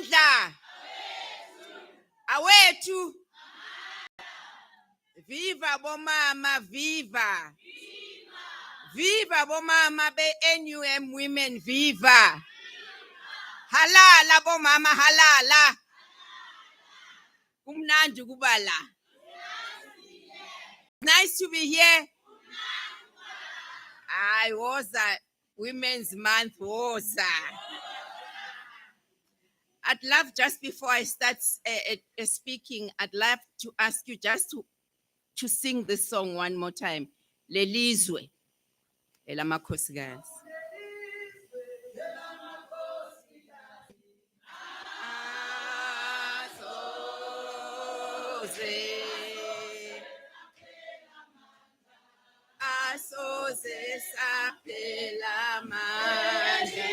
Amandla. Awethu. Viva bomama, viva. Viva bomama be-NUM women, viva. Halala bomama, halala. Kumnandi kubala. Nice to be here. I was a Women's Month was. I'd love, just before I start speaking, I'd love to ask you just to sing this song one more time. Lelizwe, elamakhosikazi. Asoze saphela amandla.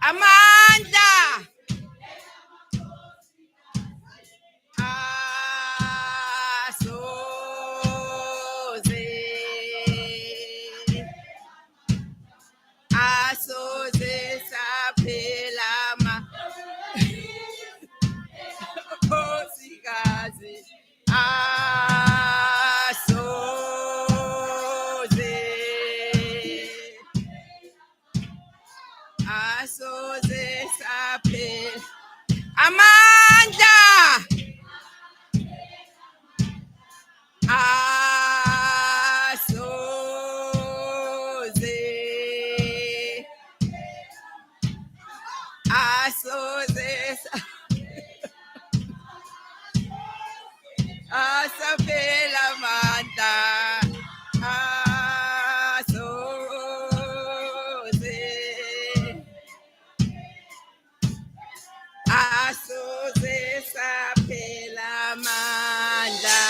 Amanda! Asoze saphela amakhosikazi. Asoze saphela amandla. Saphela amandla. Asoze saphela amandla.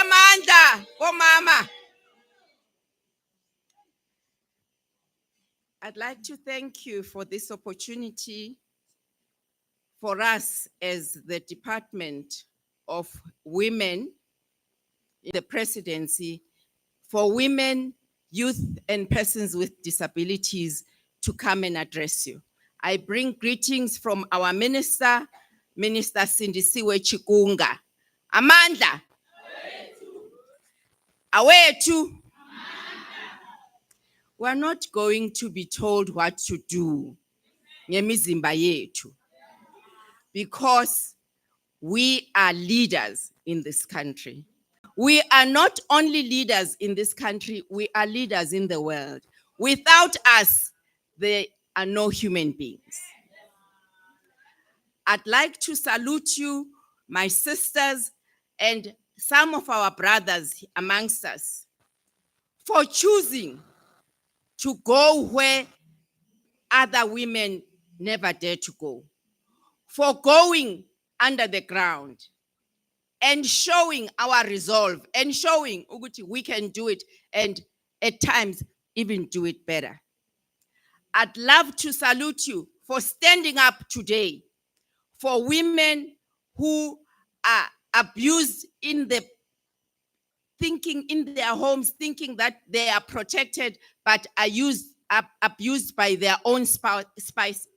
Amanda, oh mama. I'd like to thank you for this opportunity for us as the Department of Women in the Presidency, for women, youth, and persons with disabilities to come and address you. I bring greetings from our Minister Sindisiwe Chikunga. Amandla. Awethu. We're not going to be told what to do ngemizimba yethu, because we are leaders in this country. We are not only leaders in this country, we are leaders in the world. Without us, there are no human beings. I'd like to salute you, my sisters, and some of our brothers amongst us, for choosing to go where other women never dare to go, for going under the ground and showing our resolve and showing we can do it, and at times even do it better. I'd love to salute you for standing up today for women who are abused in the thinking in their homes, thinking that they are protected, but are abused by their own spouses,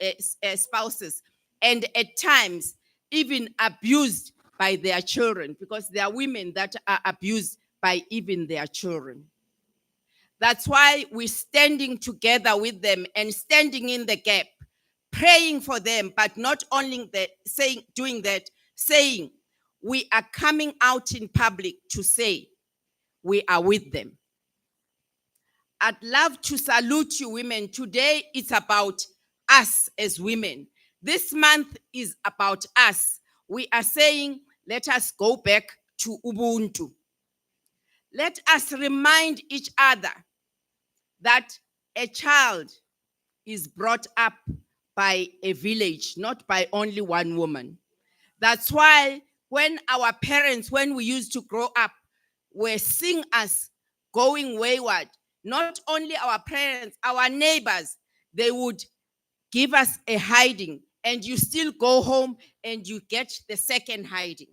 and at times even abused by their children, because there are women that are abused by even their children. That's why we're standing together with them and standing in the gap, praying for them, but not only that, saying we are coming out in public to say, we are with them. I'd love to salute you, women. Today, it's about us as women. This month is about us. We are saying, let us go back to Ubuntu. Let us remind each other that a child is brought up by a village, not by only one woman. That's why when our parents, when we used to grow up, were seeing us going wayward, not only our parents, our neighbors, they would give us a hiding, and you still go home and you get the second hiding.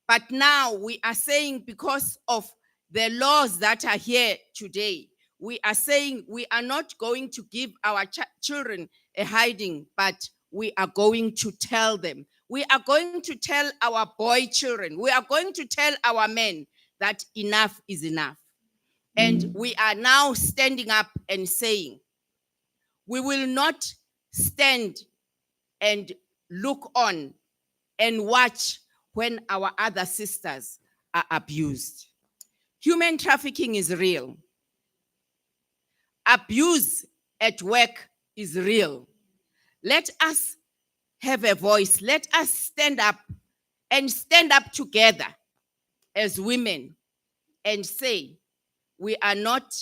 But now we are saying, because of the laws that are here today, we are saying we are not going to give our children a hiding, but we are going to tell them. We are going to tell our boy children, we are going to tell our men that enough is enough. And we are now standing up and saying, we will not stand and look on and watch when our other sisters are abused. Human trafficking is real. Abuse at work is real. Let us have a voice. Let us stand up and stand up together as women and say, we are not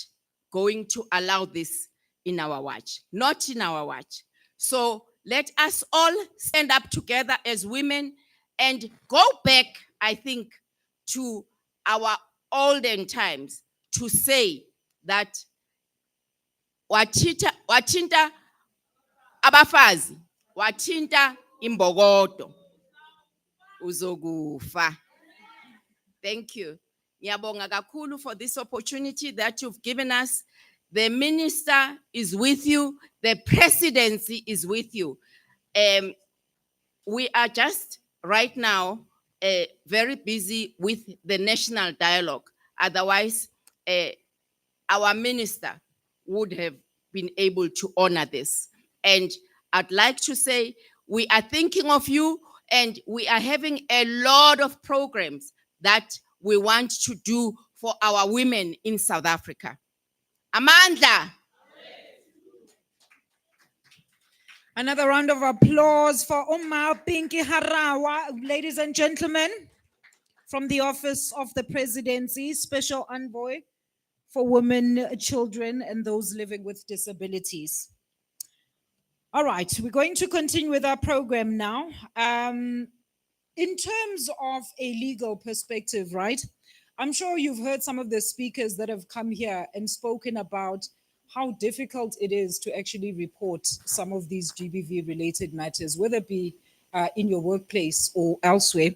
going to allow this in our watch. Not in our watch. So let us all stand up together as women and go back, I think, to our olden times to say that wathinta abafazi, wathinta imbokodo, uzokufa. Thank you. Ngiyabonga kakhulu for this opportunity that you've given us. The minister is with you. The presidency is with you. We are just right now very busy with the national dialogue. Otherwise, our minister would have been able to honor this. And I'd like to say, we are thinking of you, and we are having a lot of programs that we want to do for our women in South Africa. Amanda. Another round of applause for Uma Pinky Harawa, ladies and gentlemen, from the Office of the Presidency, Special Envoy for Women, Children, and those living with disabilities. All right, we're going to continue with our program now. In terms of a legal perspective, right? I'm sure you've heard some of the speakers that have come here and spoken about how difficult it is to actually report some of these GBV related matters, whether it be in your workplace or elsewhere.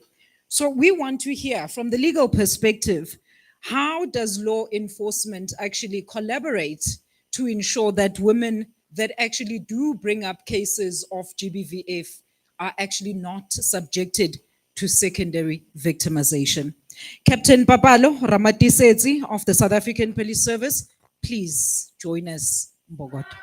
So we want to hear from the legal perspective, how does law enforcement actually collaborate to ensure that women that actually do bring up cases of GBVF are actually not subjected to secondary victimization? Captain Papalo Ramatisetsi of the South African Police Service, please join us. Mbogoto.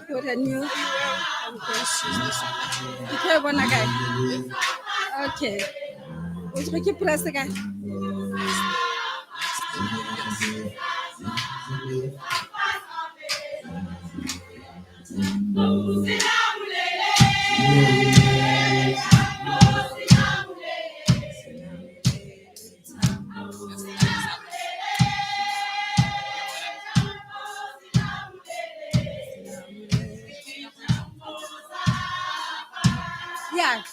Good and you? Okay. Which make you press the guy. Yeah.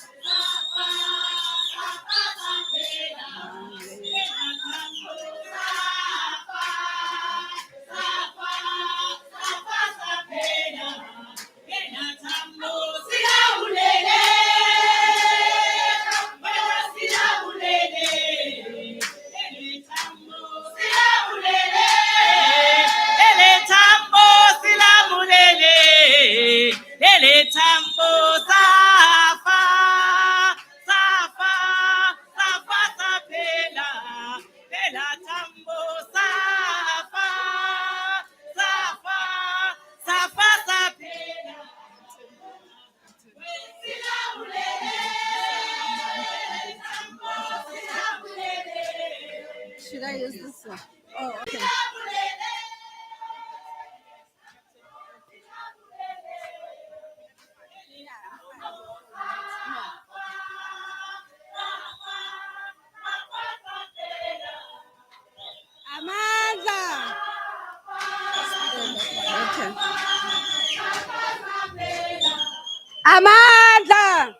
Amandla.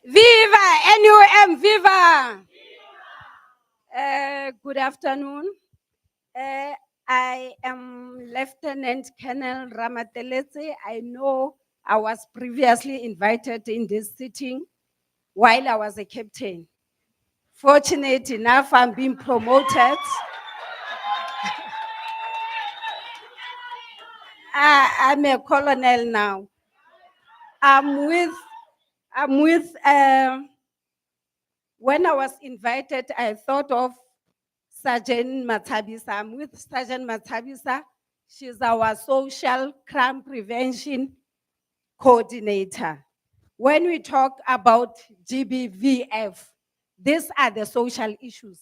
Viva NUM, viva. Good afternoon. I am Lieutenant Colonel Ramateletse. I know I was previously invited in this sitting while I was a captain. Fortunate enough, I'm being promoted. I'm a colonel now. I'm with, when I was invited, I thought of Sergeant Matabisa. I'm with Sergeant Matabisa. She's our social crime prevention coordinator. When we talk about GBVF, these are the social issues.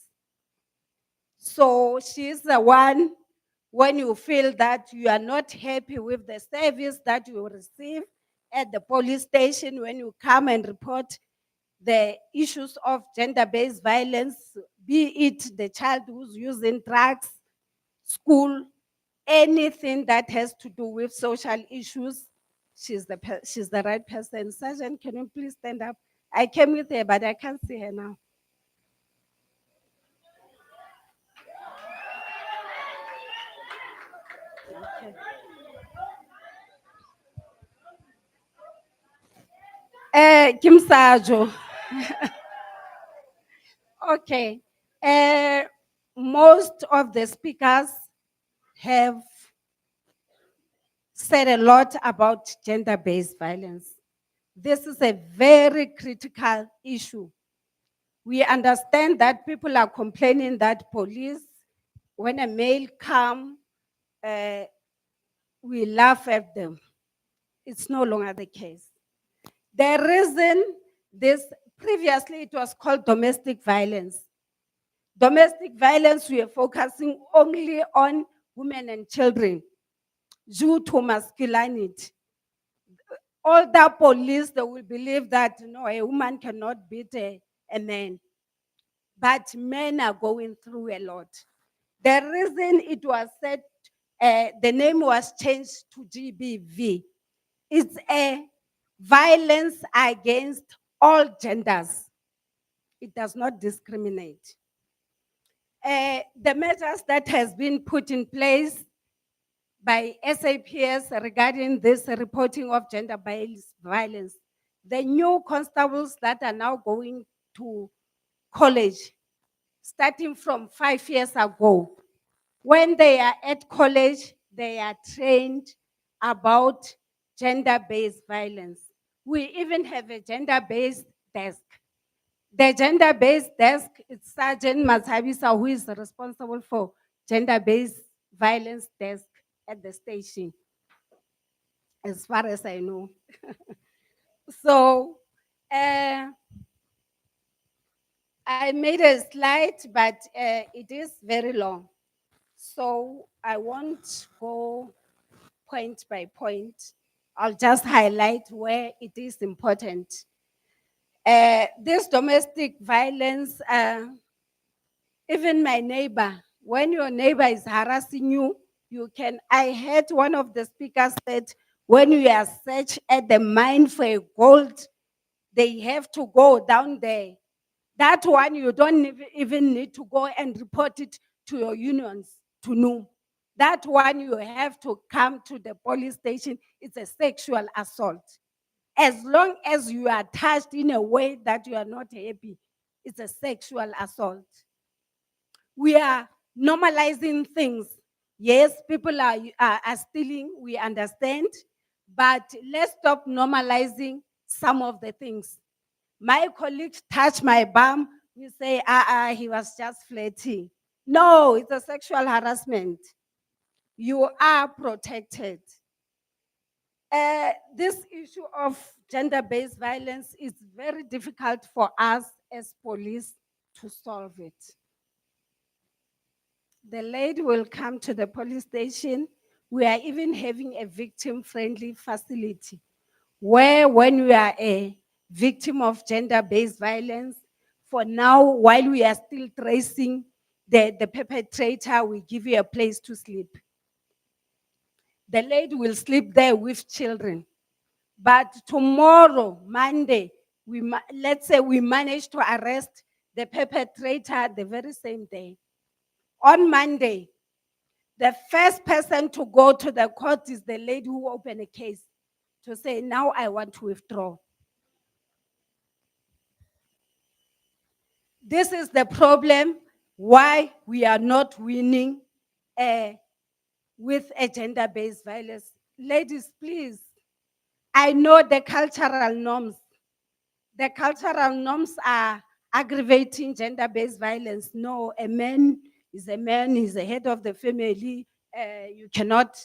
So she's the one, when you feel that you are not happy with the service that you receive at the police station, when you come and report the issues of gender-based violence, be it the child who's using drugs, school, anything that has to do with social issues, she's the right person. Sergeant, can you please stand up? I came with her, but I can't see her now. Kim Sajo. Okay. Most of the speakers have said a lot about gender-based violence. This is a very critical issue. We understand that people are complaining that police, when a male come, we laugh at them. It's no longer the case. The reason this, previously it was called domestic violence. Domestic violence, we are focusing only on women and children due to masculinity. All the police, they will believe that no, a woman cannot beat a man. But men are going through a lot. The reason it was said, the name was changed to GBV, it's a violence against all genders. It does not discriminate. The measures that has been put in place by SAPS regarding this reporting of gender-based violence, the new constables that are now going to college, starting from 5 years ago, when they are at college, they are trained about gender-based violence. We even have a gender-based desk. The gender-based desk, it's Sergeant Matabisa who is responsible for gender-based violence desk at the station, as far as I know. So, I made a slide, but it is very long. So I won't go point by point. I'll just highlight where it is important. This domestic violence, even my neighbor, when your neighbor is harassing you, you can, I heard one of the speakers said, when you are searched at the mine for gold, they have to go down there. That one, you don't even need to go and report it to your unions to know. That one, you have to come to the police station. It's a sexual assault. As long as you are touched in a way that you are not happy, it's a sexual assault. We are normalizing things. Yes, people are stealing, we understand, but let's stop normalizing some of the things. My colleagues touch my bum, we say, he was just flirting. No, it's a sexual harassment. You are protected. This issue of gender-based violence is very difficult for us as police to solve it. The lady will come to the police station. We are even having a victim-friendly facility where when we are a victim of gender-based violence, for now, while we are still tracing the perpetrator, we give you a place to sleep. The lady will sleep there with children. But tomorrow, Monday, let's say we manage to arrest the perpetrator the very same day. On Monday, the first person to go to the court is the lady who opened a case to say, now I want to withdraw. This is the problem why we are not winning with a gender-based violence. Ladies, please, I know the cultural norms. The cultural norms are aggravating gender-based violence. No, a man is a man, he's the head of the family. You cannot,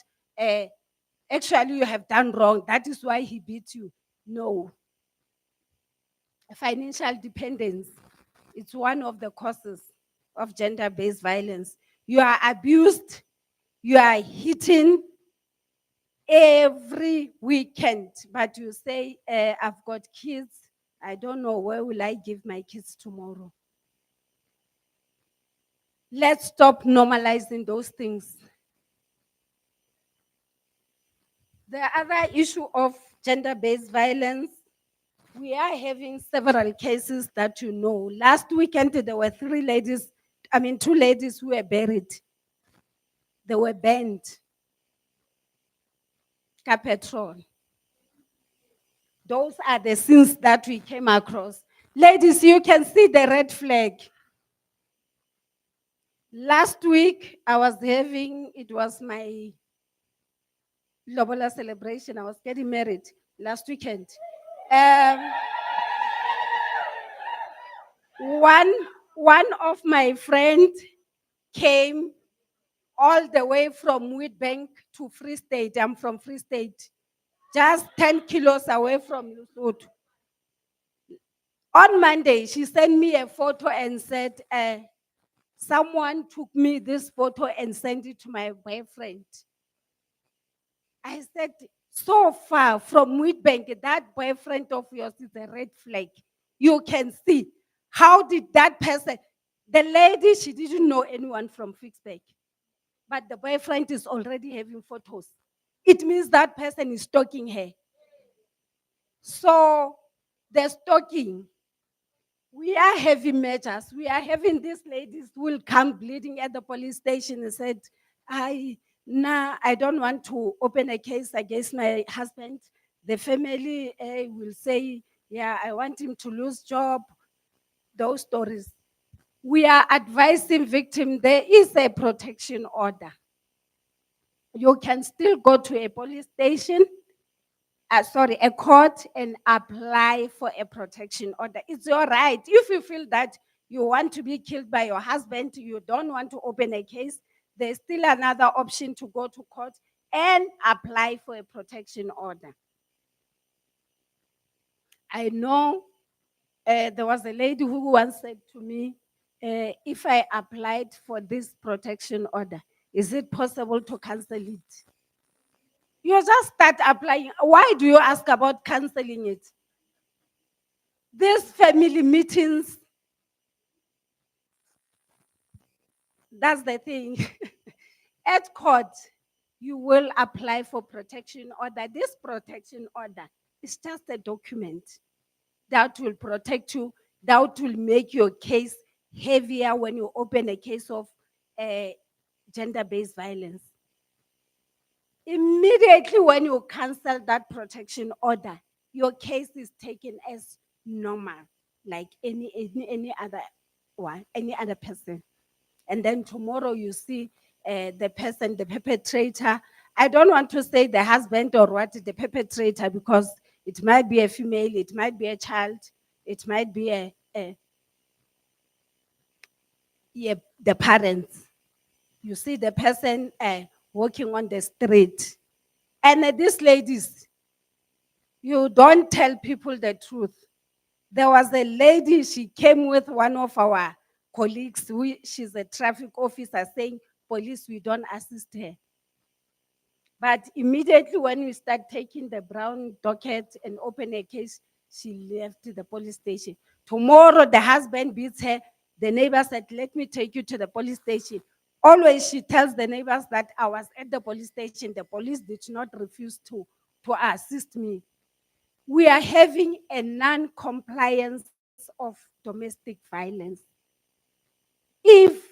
actually you have done wrong. That is why he beat you. No. Financial dependence, it's one of the causes of gender-based violence. You are abused, you are hitting every weekend, but you say, I've got kids, I don't know where will I give my kids tomorrow. Let's stop normalizing those things. The other issue of gender-based violence, we are having several cases that you know. Last weekend, there were two ladies who were buried. They were burned. Petrol. Those are the sins that we came across. Ladies, you can see the red flag. Last week, it was my Lobola celebration. I was getting married last weekend. One of my friends came all the way from Witbank to Free State. I'm from Free State, just 10 kilos away from Lesotho. On Monday, she sent me a photo and said, someone took me this photo and sent it to my boyfriend. I said, so far from Witbank, that boyfriend of yours is a red flag. You can see. How did that person, the lady, she didn't know anyone from Fixbank, but the boyfriend is already having photos. It means that person is stalking her. So the stalking, we are having measures. We are having these ladies who will come bleeding at the police station and said, I don't want to open a case against my husband. The family will say, yeah, I want him to lose job. Those stories. We are advising victims there is a protection order. You can still go to a police station, a court, and apply for a protection order. It's your right. If you feel that you want to be killed by your husband, you don't want to open a case, there's still another option to go to court and apply for a protection order. I know there was a lady who once said to me, if I applied for this protection order, is it possible to cancel it? You just start applying. Why do you ask about canceling it? These family meetings, that's the thing. At court, you will apply for protection order. This protection order is just a document that will protect you, that will make your case heavier when you open a case of gender-based violence. Immediately when you cancel that protection order, your case is taken as normal, like any other one, any other person. And then tomorrow you see the person, the perpetrator. I don't want to say the husband or what, the perpetrator, because it might be a female, it might be a child, it might be the parents. You see the person walking on the street. And these ladies, you don't tell people the truth. There was a lady, she came with one of our colleagues, she's a traffic officer, saying, police, we don't assist her. But immediately when we start taking the brown docket and open a case, she left the police station. Tomorrow, the husband beats her. The neighbor said, let me take you to the police station. Always she tells the neighbors that I was at the police station. The police did not refuse to assist me. We are having a non-compliance of domestic violence. If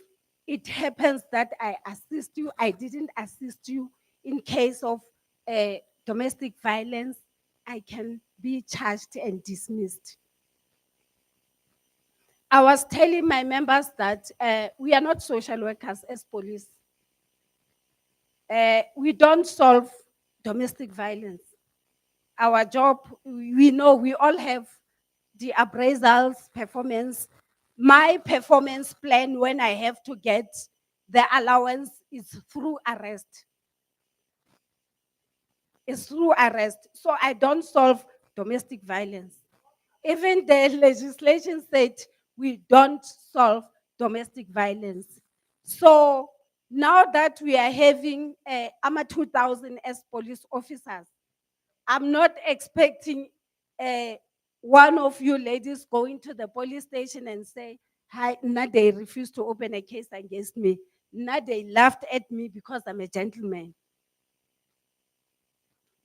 it happens that I assist you, I didn't assist you in case of domestic violence, I can be charged and dismissed. I was telling my members that we are not social workers as police. We don't solve domestic violence. Our job, we know we all have the appraisals, performance. My performance plan when I have to get the allowance is through arrest. It's through arrest. So I don't solve domestic violence. Even the legislation said we don't solve domestic violence. So now that we are having AMA 2000 as police officers, I'm not expecting one of you ladies going to the police station and say, hi, now they refused to open a case against me. Now they laughed at me because I'm a gentleman.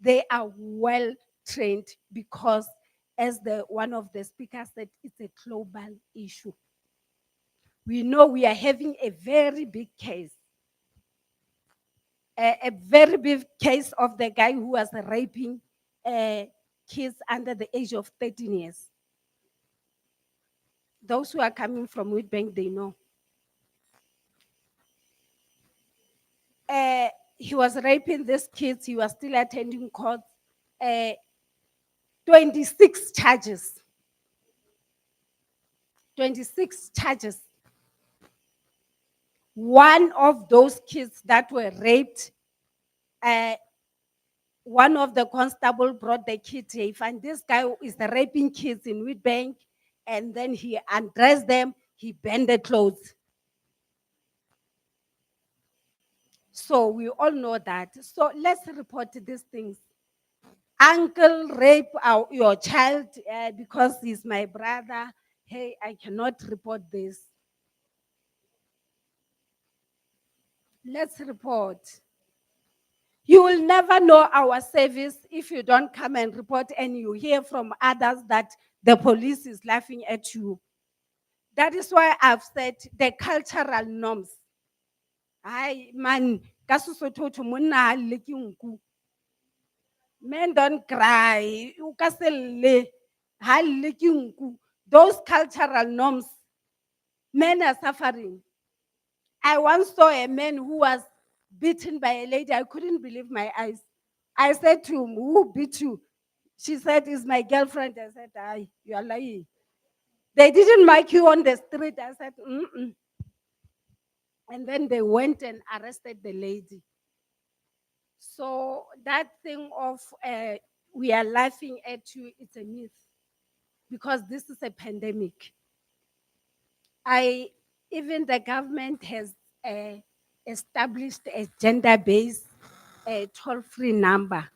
They are well trained because, as one of the speakers said, it's a global issue. We know we are having a very big case. A very big case of the guy who was raping kids under the age of 13 years. Those who are coming from Witbank, they know. He was raping these kids. He was still attending court. 26 charges. 26 charges. One of those kids that were raped, one of the constable brought the kid here. And this guy is raping kids in Witbank, and then he undressed them, he bent the clothes. So we all know that. So let's report these things. Uncle rape your child because he's my brother. Hey, I cannot report this. Let's report. You will never know our service if you don't come and report and you hear from others that the police is laughing at you. That is why I've said the cultural norms. Ay, man, ka Sesotho hothwe monna ha lle ke nku. Men don't cry. O ka se lle, ha lle ke nku. Those cultural norms, men are suffering. I once saw a man who was beaten by a lady. I couldn't believe my eyes. I said to him, who beat you? She said, it's my girlfriend. I said, aye, you are lying. They didn't mark you on the street. I said, mm-mm. And then they went and arrested the lady. So that thing of we are laughing at you, it's a myth. Because this is a pandemic. Even the government has established a gender-based toll-free number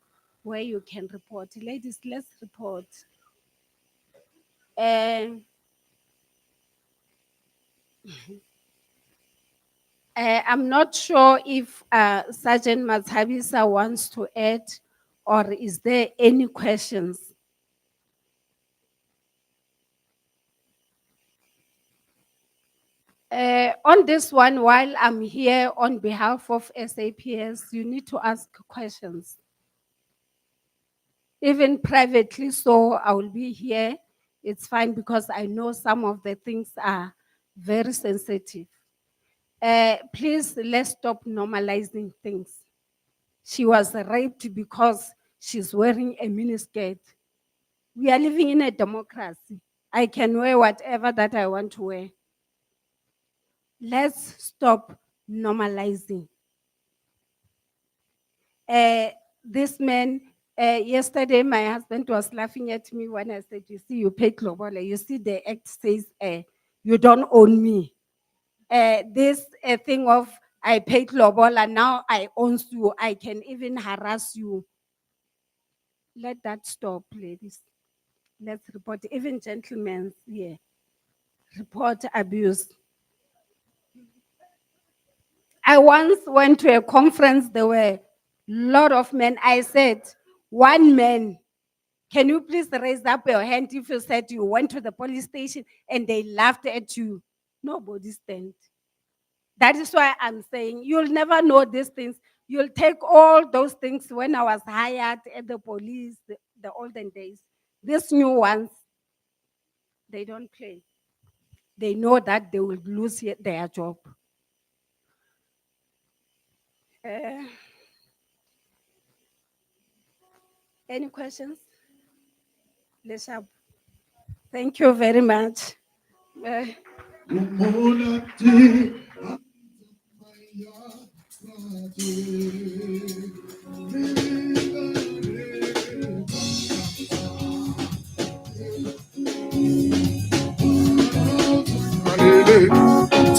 where you can report. Ladies, let's report. I'm not sure if Sergeant Mathabisa wants to add, or is there any questions? On this one, while I'm here on behalf of SAPS, you need to ask questions. Even privately, so I will be here. It's fine because I know some of the things are very sensitive. Please, let's stop normalizing things. She was raped because she's wearing a miniskirt. We are living in a democracy. I can wear whatever that I want to wear. Let's stop normalizing. This man, yesterday my husband was laughing at me when I said, you see, you pay Globola. You see, the act says, you don't own me. This thing of I pay Globola, now I own you. I can even harass you. Let that stop, ladies. Let's report, even gentlemen here, report abuse. I once went to a conference, there were a lot of men. I said, one man, can you please raise up your hand if you said you went to the police station and they laughed at you? Nobody stand. That is why I'm saying you'll never know these things. You'll take all those things when I was hired at the police, the olden days. These new ones, they don't play. They know that they will lose their job. Any questions? Leshap. Thank you very much.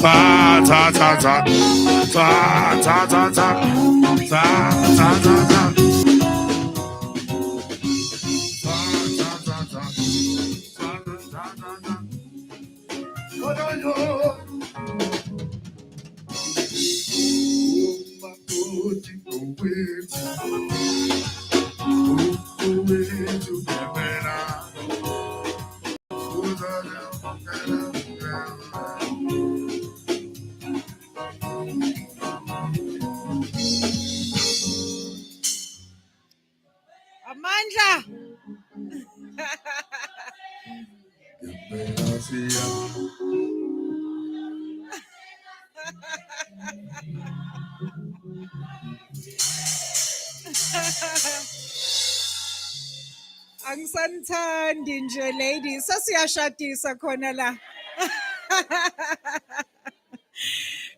Ta ta ta ta ta ta ta ta ta ta ta. Amandla. Angisantandi nje ladies. Sasiyashadisa khona la.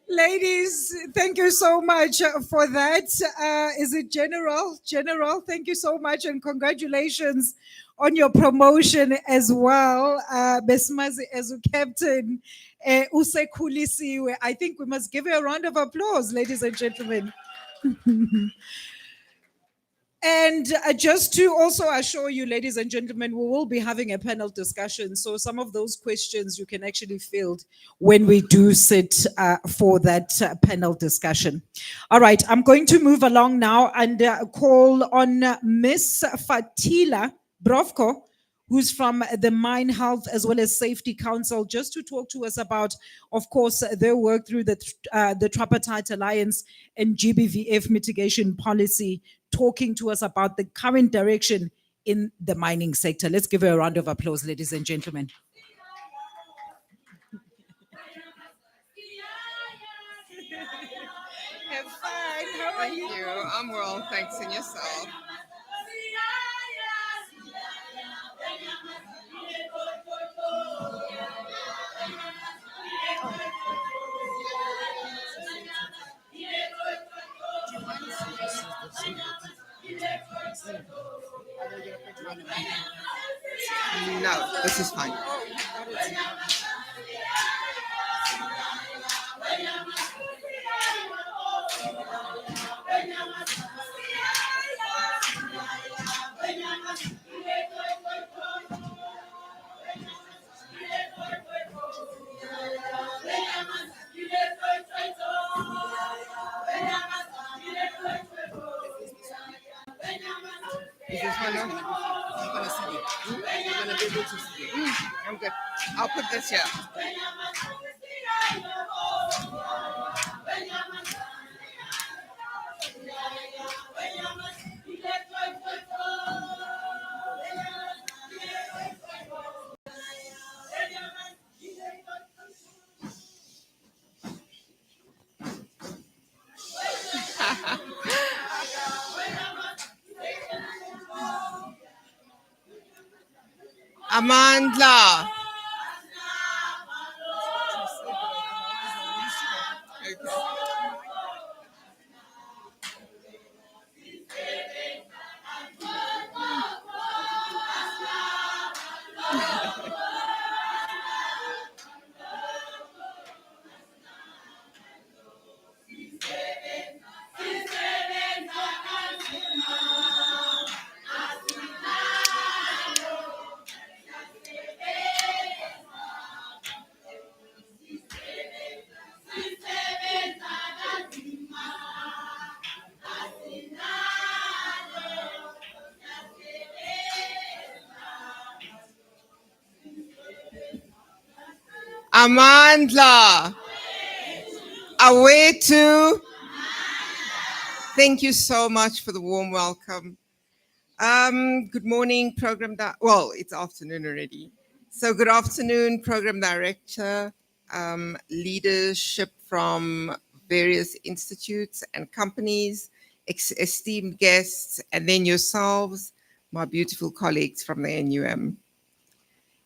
Ladies, thank you so much for that. Is it General? General, thank you so much and congratulations on your promotion as well. Besmazi as a captain, usekhulisiwe. I think we must give you a round of applause, ladies and gentlemen. And just to also assure you, ladies and gentlemen, we will be having a panel discussion. So some of those questions you can actually field when we do sit for that panel discussion. All right, I'm going to move along now and call on Miss Fatila Brovko, who's from the Mine Health as well as Safety Council, just to talk to us about, of course, their work through the Tripartite Alliance and GBVF mitigation policy, talking to us about the current direction in the mining sector. Let's give her a round of applause, ladies and gentlemen. Have fun. How are you? Thank you. I'm well, thanks. And yourself? No, this is fine. Is this one on? You're gonna see it. You're gonna be able to see it. I'm good. I'll put this here. Amandla. Amandla. Awetu. Thank you so much for the warm welcome. Good morning, well, it's afternoon already. So good afternoon, program director, leadership from various institutes and companies, esteemed guests, and then yourselves, my beautiful colleagues from the NUM.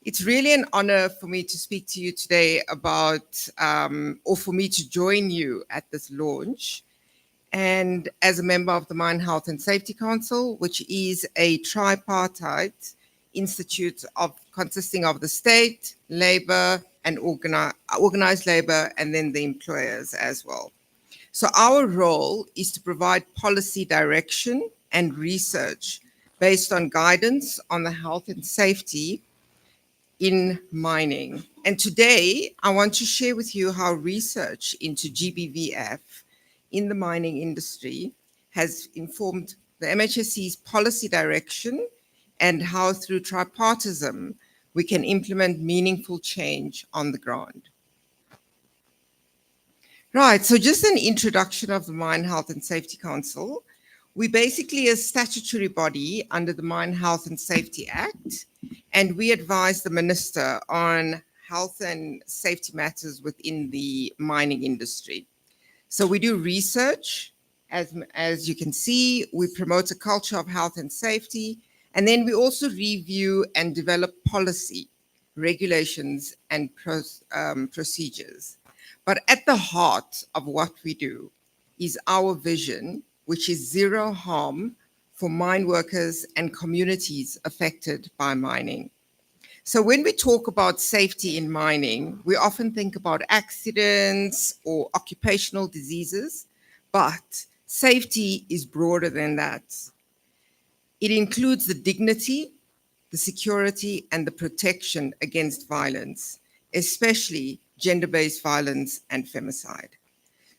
It's really an honor for me to speak to you today about, or for me to join you at this launch. And as a member of the Mine Health and Safety Council, which is a tripartite institute consisting of the state, labor, and organized labor, and then the employers as well. So our role is to provide policy direction and research based on guidance on the health and safety in mining. And today, I want to share with you how research into GBVF in the mining industry has informed the MHSC's policy direction and how through tripartism, we can implement meaningful change on the ground. Right, so just an introduction of the Mine Health and Safety Council. We're basically a statutory body under the Mine Health and Safety Act, and we advise the minister on health and safety matters within the mining industry. So we do research, as you can see, we promote a culture of health and safety, and then we also review and develop policy, regulations, and procedures. But at the heart of what we do is our vision, which is zero harm for mine workers and communities affected by mining. So when we talk about safety in mining, we often think about accidents or occupational diseases, but safety is broader than that. It includes the dignity, the security, and the protection against violence, especially gender-based violence and femicide.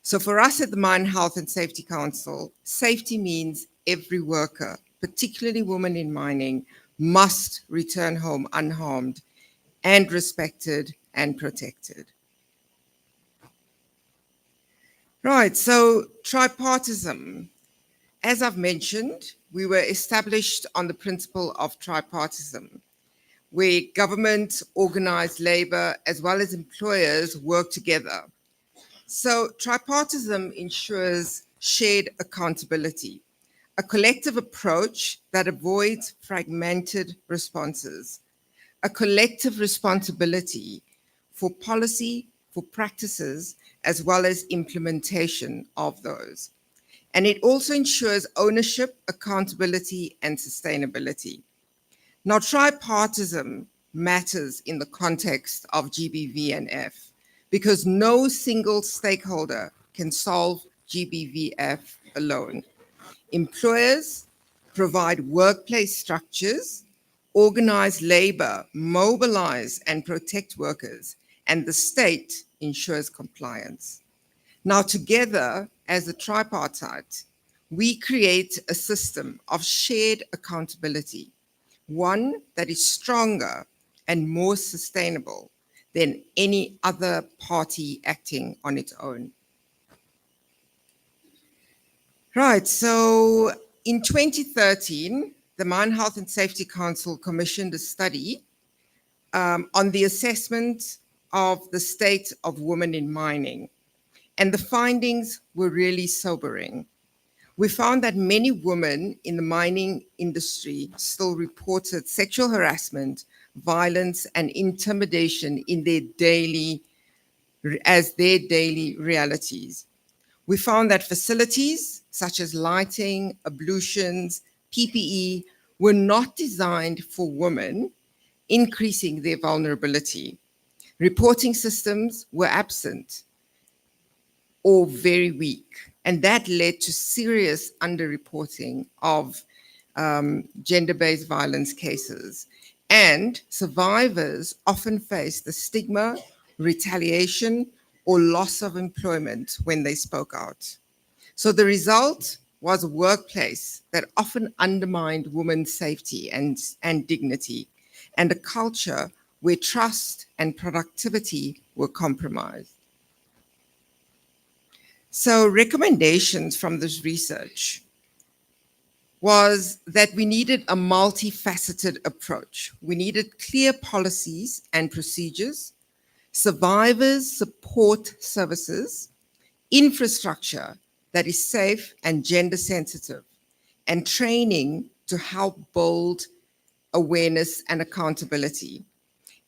So for us at the Mine Health and Safety Council, safety means every worker, particularly women in mining, must return home unharmed and respected and protected. Right, so tripartism. As I've mentioned, we were established on the principle of tripartism, where government, organized labor, as well as employers work together. So tripartism ensures shared accountability, a collective approach that avoids fragmented responses, a collective responsibility for policy, for practices, as well as implementation of those. And it also ensures ownership, accountability, and sustainability. Now, tripartism matters in the context of GBVF because no single stakeholder can solve GBVF alone. Employers provide workplace structures, organize labor, mobilize and protect workers, and the state ensures compliance. Now, together as a tripartite, we create a system of shared accountability, one that is stronger and more sustainable than any other party acting on its own. Right, so in 2013, the Mine Health and Safety Council commissioned a study on the assessment of the state of women in mining. And the findings were really sobering. We found that many women in the mining industry still reported sexual harassment, violence, and intimidation in their daily realities. We found that facilities such as lighting, ablutions, PPE were not designed for women, increasing their vulnerability. Reporting systems were absent or very weak, and that led to serious underreporting of gender-based violence cases. And survivors often face the stigma, retaliation, or loss of employment when they spoke out. So the result was a workplace that often undermined women's safety and dignity, and a culture where trust and productivity were compromised. So recommendations from this research was that we needed a multifaceted approach. We needed clear policies and procedures, survivors support services, infrastructure that is safe and gender sensitive, and training to help build awareness and accountability.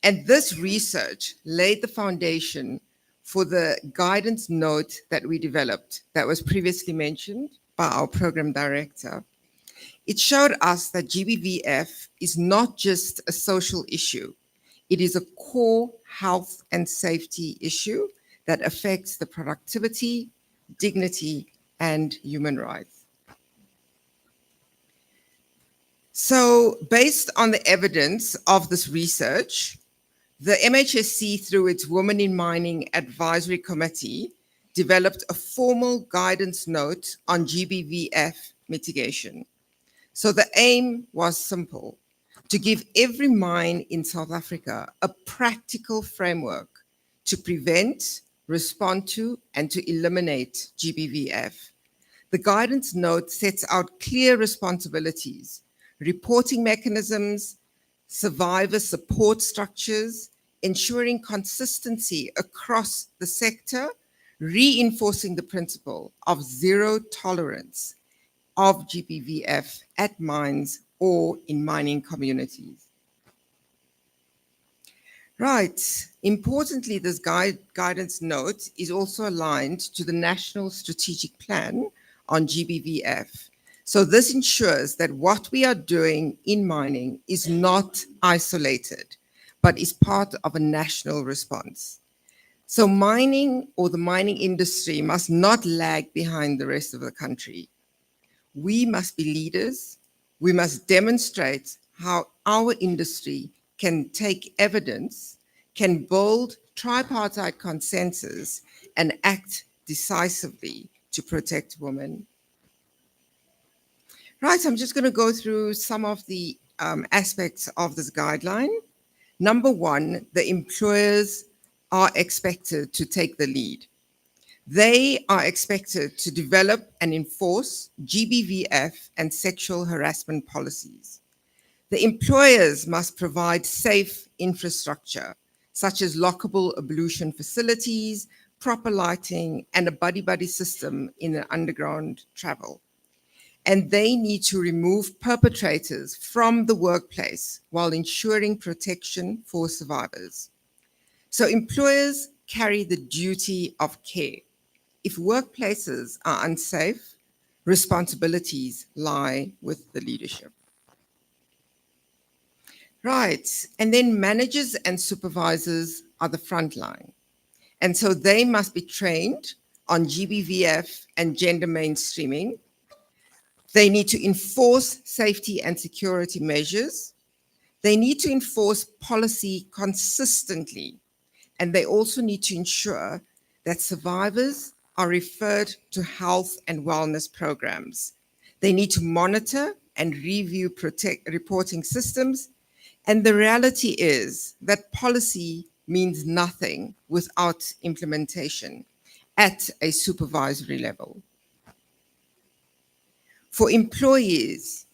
And this research laid the foundation for the guidance note that we developed that was previously mentioned by our program director. It showed us that GBVF is not just a social issue. It is a core health and safety issue that affects the productivity, dignity, and human rights. So based on the evidence of this research, the MHSC, through its Women in Mining Advisory Committee, developed a formal guidance note on GBVF mitigation. So the aim was simple: to give every mine in South Africa a practical framework to prevent, respond to, and to eliminate GBVF. The guidance note sets out clear responsibilities, reporting mechanisms, survivor support structures, ensuring consistency across the sector, reinforcing the principle of zero tolerance of GBVF at mines or in mining communities. Right. Importantly, this guidance note is also aligned to the National Strategic Plan on GBVF. So this ensures that what we are doing in mining is not isolated, but is part of a national response. So mining, or the mining industry, must not lag behind the rest of the country. We must be leaders. We must demonstrate how our industry can take evidence, can build tripartite consensus, and act decisively to protect women. Right, I'm just going to go through some of the aspects of this guideline. Number one, the employers are expected to take the lead. They are expected to develop and enforce GBVF and sexual harassment policies. The employers must provide safe infrastructure, such as lockable ablution facilities, proper lighting, and a buddy-buddy system in the underground travel. And they need to remove perpetrators from the workplace while ensuring protection for survivors. So employers carry the duty of care. If workplaces are unsafe, responsibilities lie with the leadership. Right, and then managers and supervisors are the front line. And so they must be trained on GBVF and gender mainstreaming. They need to enforce safety and security measures. They need to enforce policy consistently. And they also need to ensure that survivors are referred to health and wellness programs. They need to monitor and review reporting systems. And the reality is that policy means nothing without implementation at a supervisory level. For employees,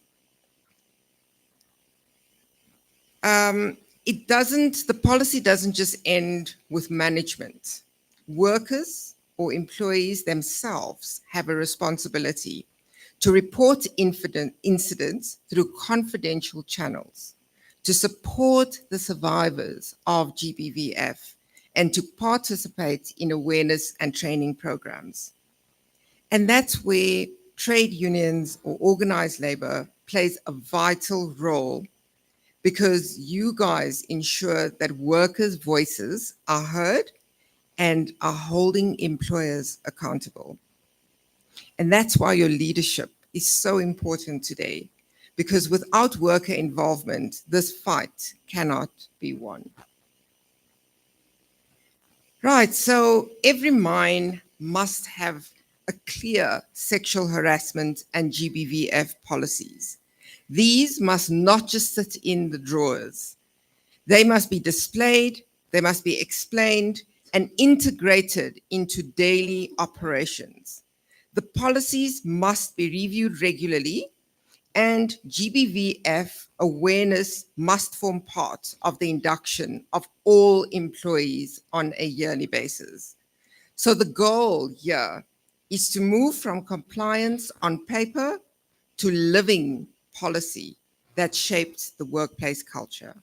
the policy doesn't just end with management. Workers or employees themselves have a responsibility to report incidents through confidential channels, to support the survivors of GBVF, and to participate in awareness and training programs. And that's where trade unions or organized labor plays a vital role, because you guys ensure that workers' voices are heard and are holding employers accountable. And that's why your leadership is so important today, because without worker involvement, this fight cannot be won. Right, so every mine must have a clear sexual harassment and GBVF policies. These must not just sit in the drawers. They must be displayed, they must be explained, and integrated into daily operations. The policies must be reviewed regularly, and GBVF awareness must form part of the induction of all employees on a yearly basis. So the goal here is to move from compliance on paper to living policy that shaped the workplace culture.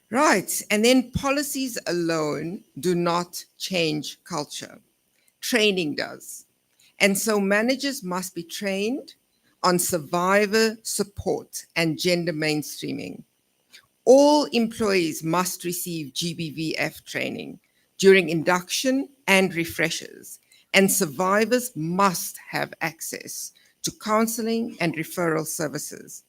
Right, and then policies alone do not change culture. Training does. And so managers must be trained on survivor support and gender mainstreaming. All employees must receive GBVF training during induction and refreshers, and survivors must have access to counseling and referral services.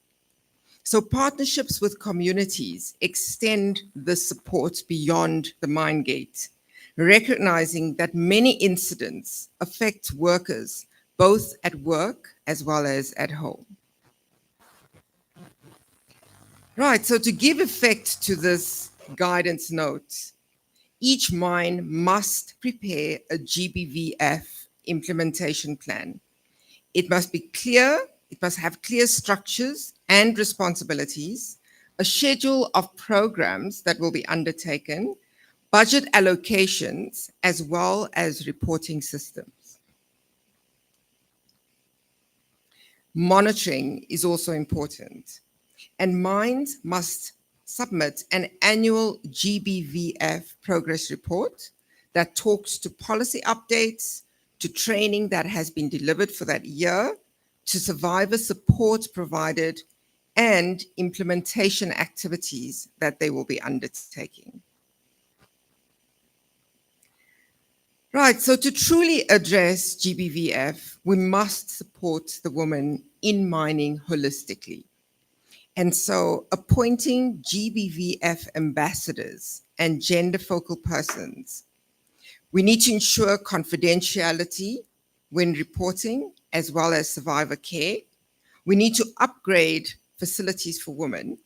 So partnerships with communities extend the support beyond the mine gate, recognizing that many incidents affect workers both at work as well as at home. Right, so to give effect to this guidance note, each mine must prepare a GBVF implementation plan. It must be clear, it must have clear structures and responsibilities, a schedule of programs that will be undertaken, budget allocations, as well as reporting systems. Monitoring is also important, and mines must submit an annual GBVF progress report that talks to policy updates, to training that has been delivered for that year, to survivor support provided, and implementation activities that they will be undertaking. Right, so to truly address GBVF, we must support the woman in mining holistically. And so appointing GBVF ambassadors and gender focal persons. We need to ensure confidentiality when reporting, as well as survivor care. We need to upgrade facilities for women,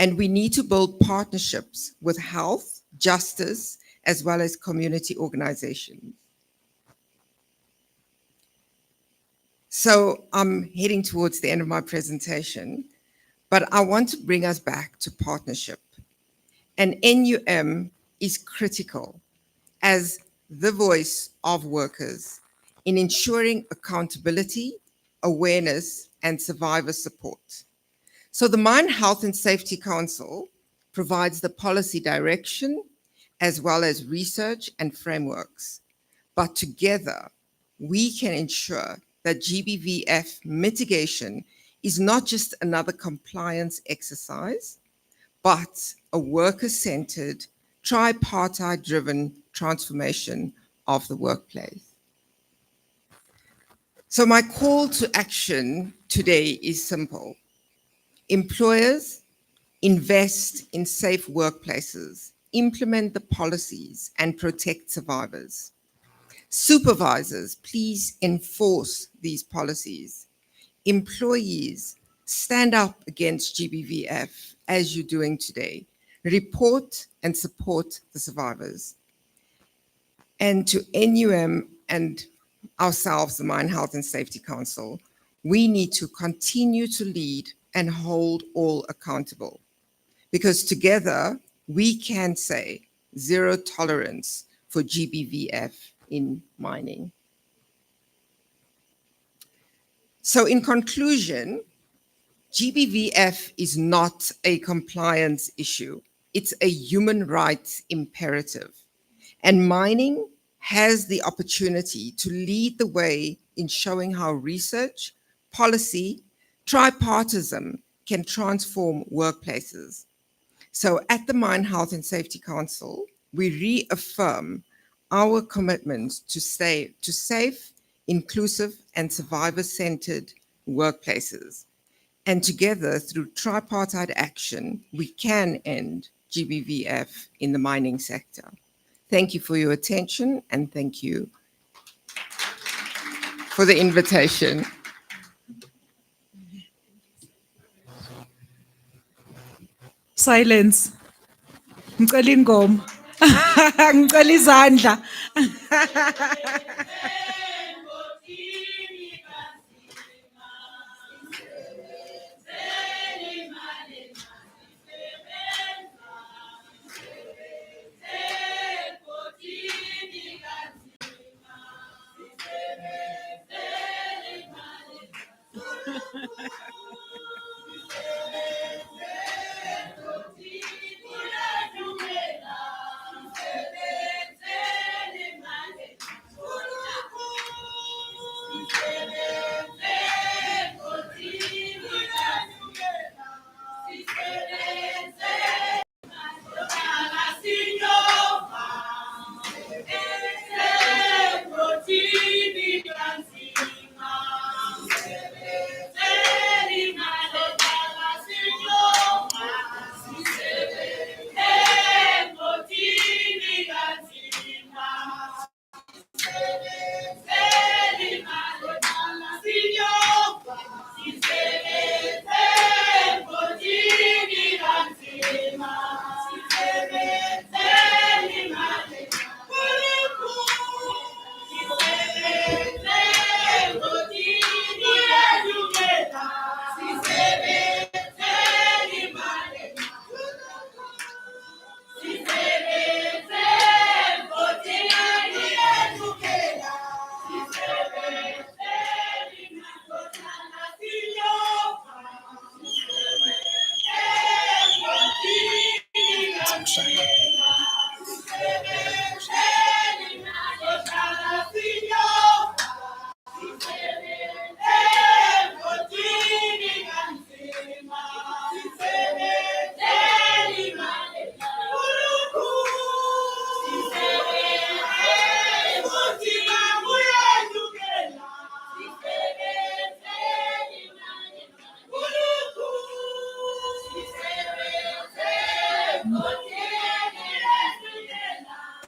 and we need to build partnerships with health, justice, as well as community organizations. So I'm heading towards the end of my presentation, but I want to bring us back to partnership. And NUM is critical as the voice of workers in ensuring accountability, awareness, and survivor support. So the Mine Health and Safety Council provides the policy direction as well as research and frameworks. But together, we can ensure that GBVF mitigation is not just another compliance exercise, but a worker-centered, tripartite-driven transformation of the workplace. So my call to action today is simple. Employers, invest in safe workplaces, implement the policies, and protect survivors. Supervisors, please enforce these policies. Employees, stand up against GBVF as you're doing today. Report and support the survivors. And to NUM and ourselves, the Mine Health and Safety Council, we need to continue to lead and hold all accountable. Because together, we can say zero tolerance for GBVF in mining. So in conclusion, GBVF is not a compliance issue. It's a human rights imperative. And mining has the opportunity to lead the way in showing how research, policy, tripartism can transform workplaces. So at the Mine Health and Safety Council, we reaffirm our commitment to safe, inclusive, and survivor-centered workplaces. And together, through tripartite action, we can end GBVF in the mining sector. Thank you for your attention, and thank you for the invitation. Silence. Ngicela ingoma. Ngicela izandla.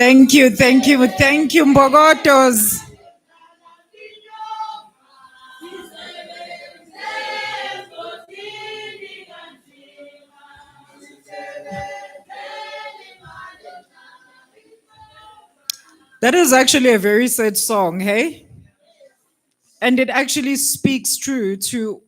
Thank you, Mbogotos. That is actually a very sad song, hey? And it actually speaks true to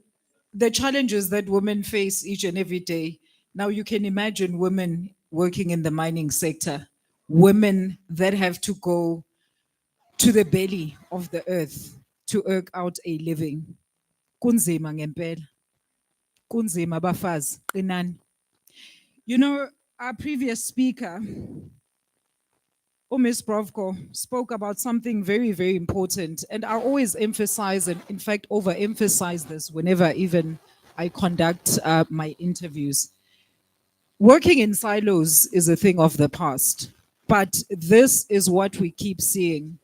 the challenges that women face each and every day. Now you can imagine women working in the mining sector, women that have to go to the belly of the earth to eke out a living. Kunzima ngempela. Kunzima bafazi, qinani. You know, our previous speaker, Miss Brovko, spoke about something very, very important. And I always emphasize and, in fact, overemphasize this whenever even I conduct my interviews. Working in silos is a thing of the past, but this is what we keep seeing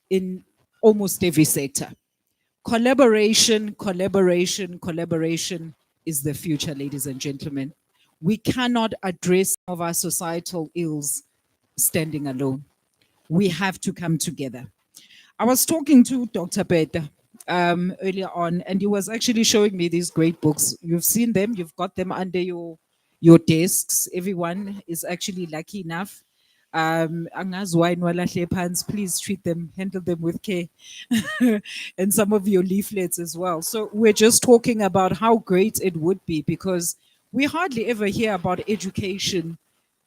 in almost every sector. Collaboration, collaboration, collaboration is the future, ladies and gentlemen. We cannot address some of our societal ills standing alone. We have to come together. I was talking to Dr. Beta earlier on, and he was actually showing me these great books. You've seen them, you've got them under your desks. Everyone is actually lucky enough. Angazi why nwalahle phansi, please treat them, handle them with care. And some of your leaflets as well. So we're just talking about how great it would be, because we hardly ever hear about education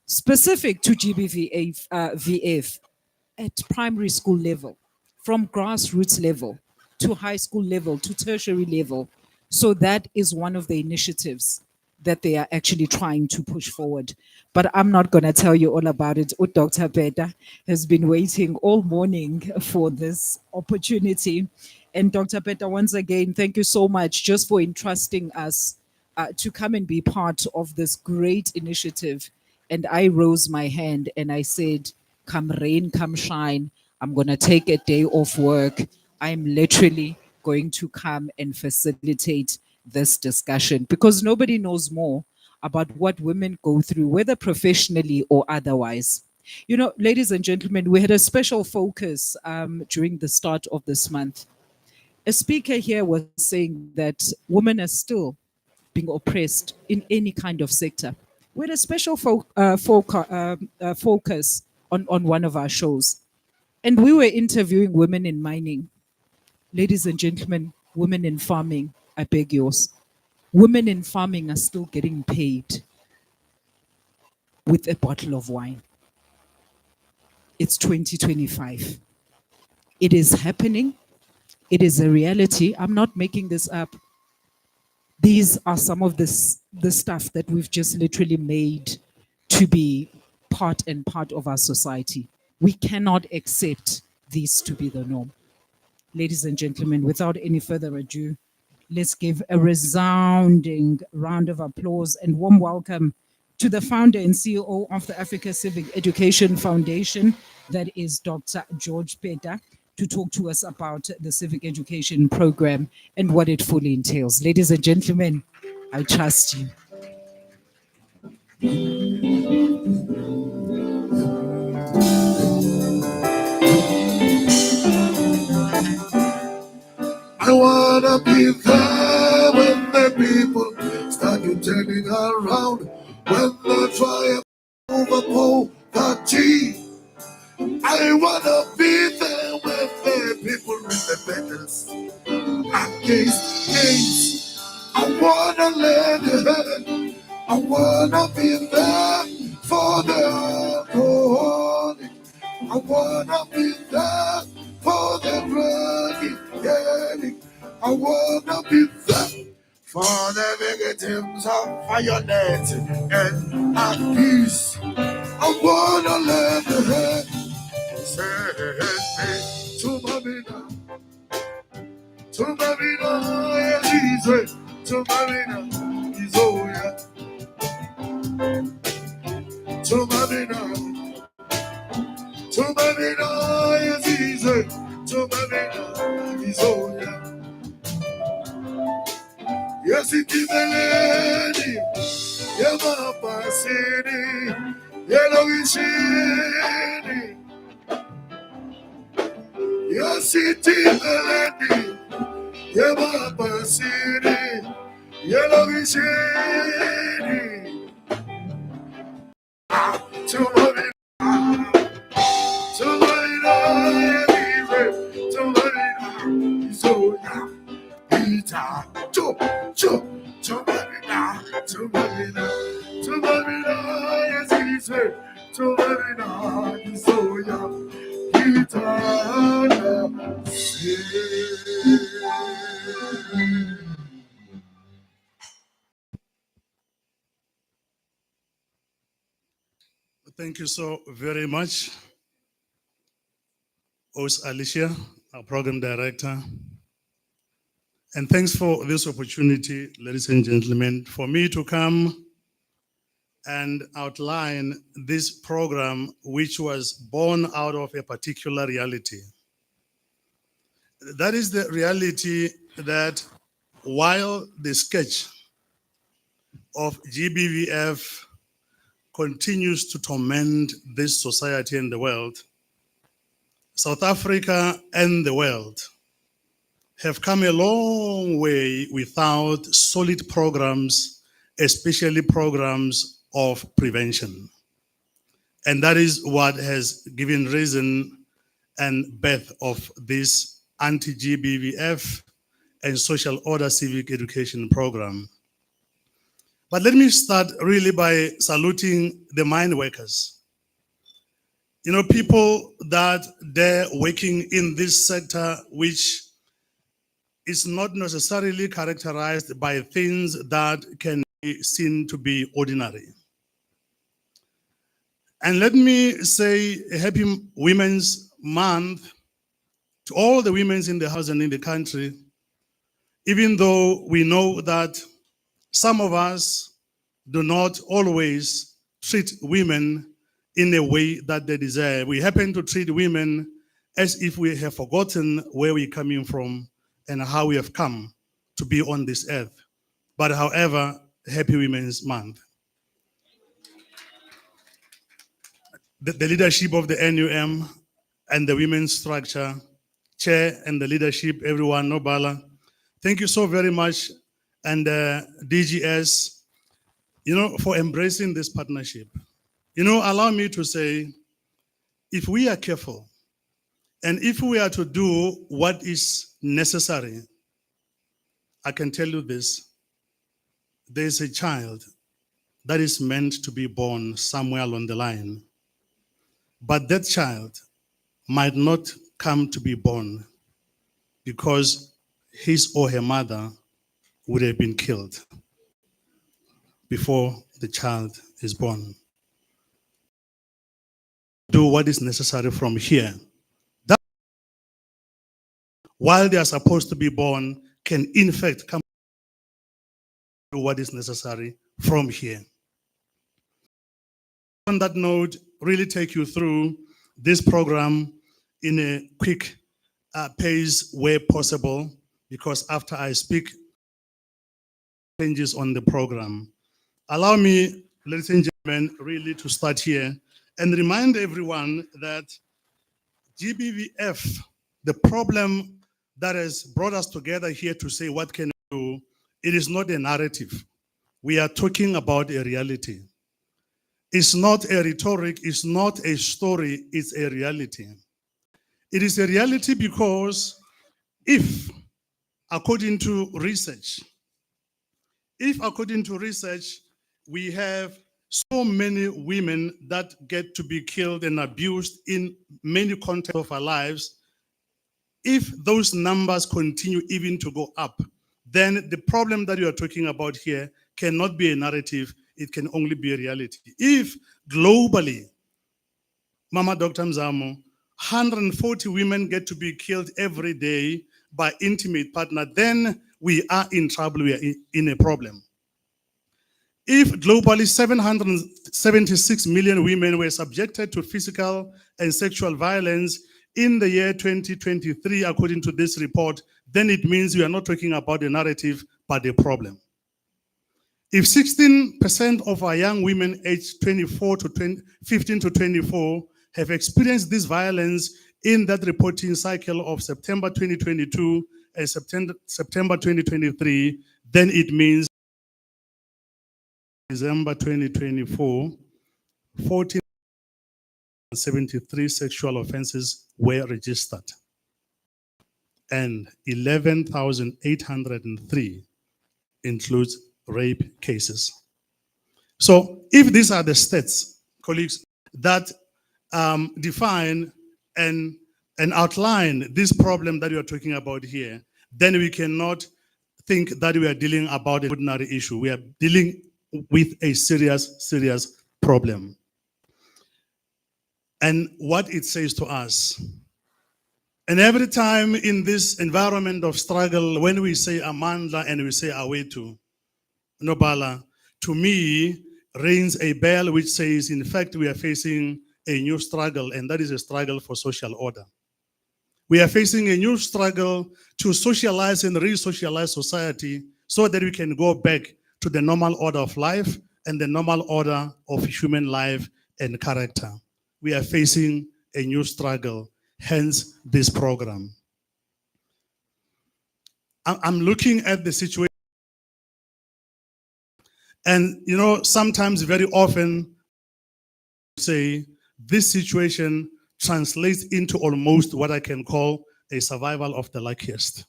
specific to GBVF VF at primary school level, from grassroots level to high school level to tertiary level. So that is one of the initiatives that they are actually trying to push forward. But I'm not going to tell you all about it. Dr. Beta has been waiting all morning for this opportunity. And Dr. Beta, once again, thank you so much just for entrusting us to come and be part of this great initiative. And I rose my hand and I said, come rain, come shine, I'm going to take a day off work. I'm literally going to come and facilitate this discussion, because nobody knows more about what women go through, whether professionally or otherwise. You know, ladies and gentlemen, we had a special focus during the start of this month. A speaker here was saying that women are still being oppressed in any kind of sector. We had a special focus on one of our shows. And we were interviewing women in mining. Ladies and gentlemen, women in farming, I beg yours. Women in farming are still getting paid with a bottle of wine. It's 2025. It is happening. It is a reality. I'm not making this up. These are some of the stuff that we've just literally made to be part and part of our society. We cannot accept this to be the norm. Ladies and gentlemen, without any further ado, let's give a resounding round of applause and warm welcome to the founder and CEO of the Africa Civic Education Foundation, that is Dr. George Peta, to talk to us about the civic education program and what it fully entails. Ladies and gentlemen, I trust you. I wanna be there when the people start to turning around. When the triumph over poverty, I wanna be there when the people with the battles against AIDS. I wanna learn heaven. I wanna be there for the holy. I wanna be there for the running. I wanna be there for the victims of violence and abuse. I wanna learn the head. Send me to Mamina, yes, Jesus, to Mamina, Izoya, to Mamina, yes, Jesus, to Mamina, Izoya. Yes, it is the lady, Yamapa City, Yellow City. Yes, it is the lady, Yamapa City, Yellow City. To Marina, so yeah. Peter, to Marina, yes, he said, to Marina, so yeah, Peter, Thank you so very much, Os Alicia, our program director. And thanks for this opportunity, ladies and gentlemen, for me to come and outline this program, which was born out of a particular reality. That is the reality that while the sketch of GBVF continues to torment this society and the world, South Africa and the world have come a long way without solid programs, especially programs of prevention. And that is what has given reason and birth of this anti-GBVF and social order civic education program. But let me start really by saluting the mine workers. You know, people that they're working in this sector, which is not necessarily characterized by things that can be seen to be ordinary. And let me say a happy Women's Month to all the women in the house and in the country, even though we know that some of us do not always treat women in a way that they deserve. We happen to treat women as if we have forgotten where we're coming from and how we have come to be on this earth. But however, happy Women's Month. The leadership of the NUM and the women's structure, chair and the leadership, everyone, Nobala. Thank you so very much. And DGS, you know, for embracing this partnership. You know, allow me to say if we are careful and if we are to do what is necessary, I can tell you this, there's a child that is meant to be born somewhere along the line, but that child might not come to be born because his or her mother would have been killed before the child is born. Do what is necessary from here. That, while they are supposed to be born, can in fact come to what is necessary from here. On that note, really take you through this program in a quick pace where possible, because after I speak changes on the program. Allow me, ladies and gentlemen, really to start here and remind everyone that GBVF, the problem that has brought us together here to say what can we do, it is not a narrative. We are talking about a reality. It's not a rhetoric, it's not a story, it's a reality. It is a reality because if, according to research, we have so many women that get to be killed and abused in many contexts of our lives, if those numbers continue even to go up, then the problem that you are talking about here cannot be a narrative, it can only be a reality. If globally, Mama Dr. Mzamo, 140 women get to be killed every day by intimate partner, then we are in trouble, we are in a problem. If globally 776 million women were subjected to physical and sexual violence in the year 2023, according to this report, then it means we are not talking about a narrative, but a problem. If 16% of our young women aged 15 to 24 have experienced this violence in that reporting cycle of September 2022 and September 2023, then it means December 2024, 1,473 sexual offenses were registered and 11,803 includes rape cases. So if these are the stats, colleagues, that define and outline this problem that we are talking about here, then we cannot think that we are dealing about an ordinary issue. We are dealing with a serious problem. And what it says to us. And every time in this environment of struggle, when we say Amandla and we say Awetu, Nobala, to me, rings a bell which says, in fact, we are facing a new struggle, and that is a struggle for social order. We are facing a new struggle to socialize and re-socialize society so that we can go back to the normal order of life and the normal order of human life and character. We are facing a new struggle, hence this program. I'm looking at the situation, and sometimes, very often, say this situation translates into almost what I can call a survival of the luckiest.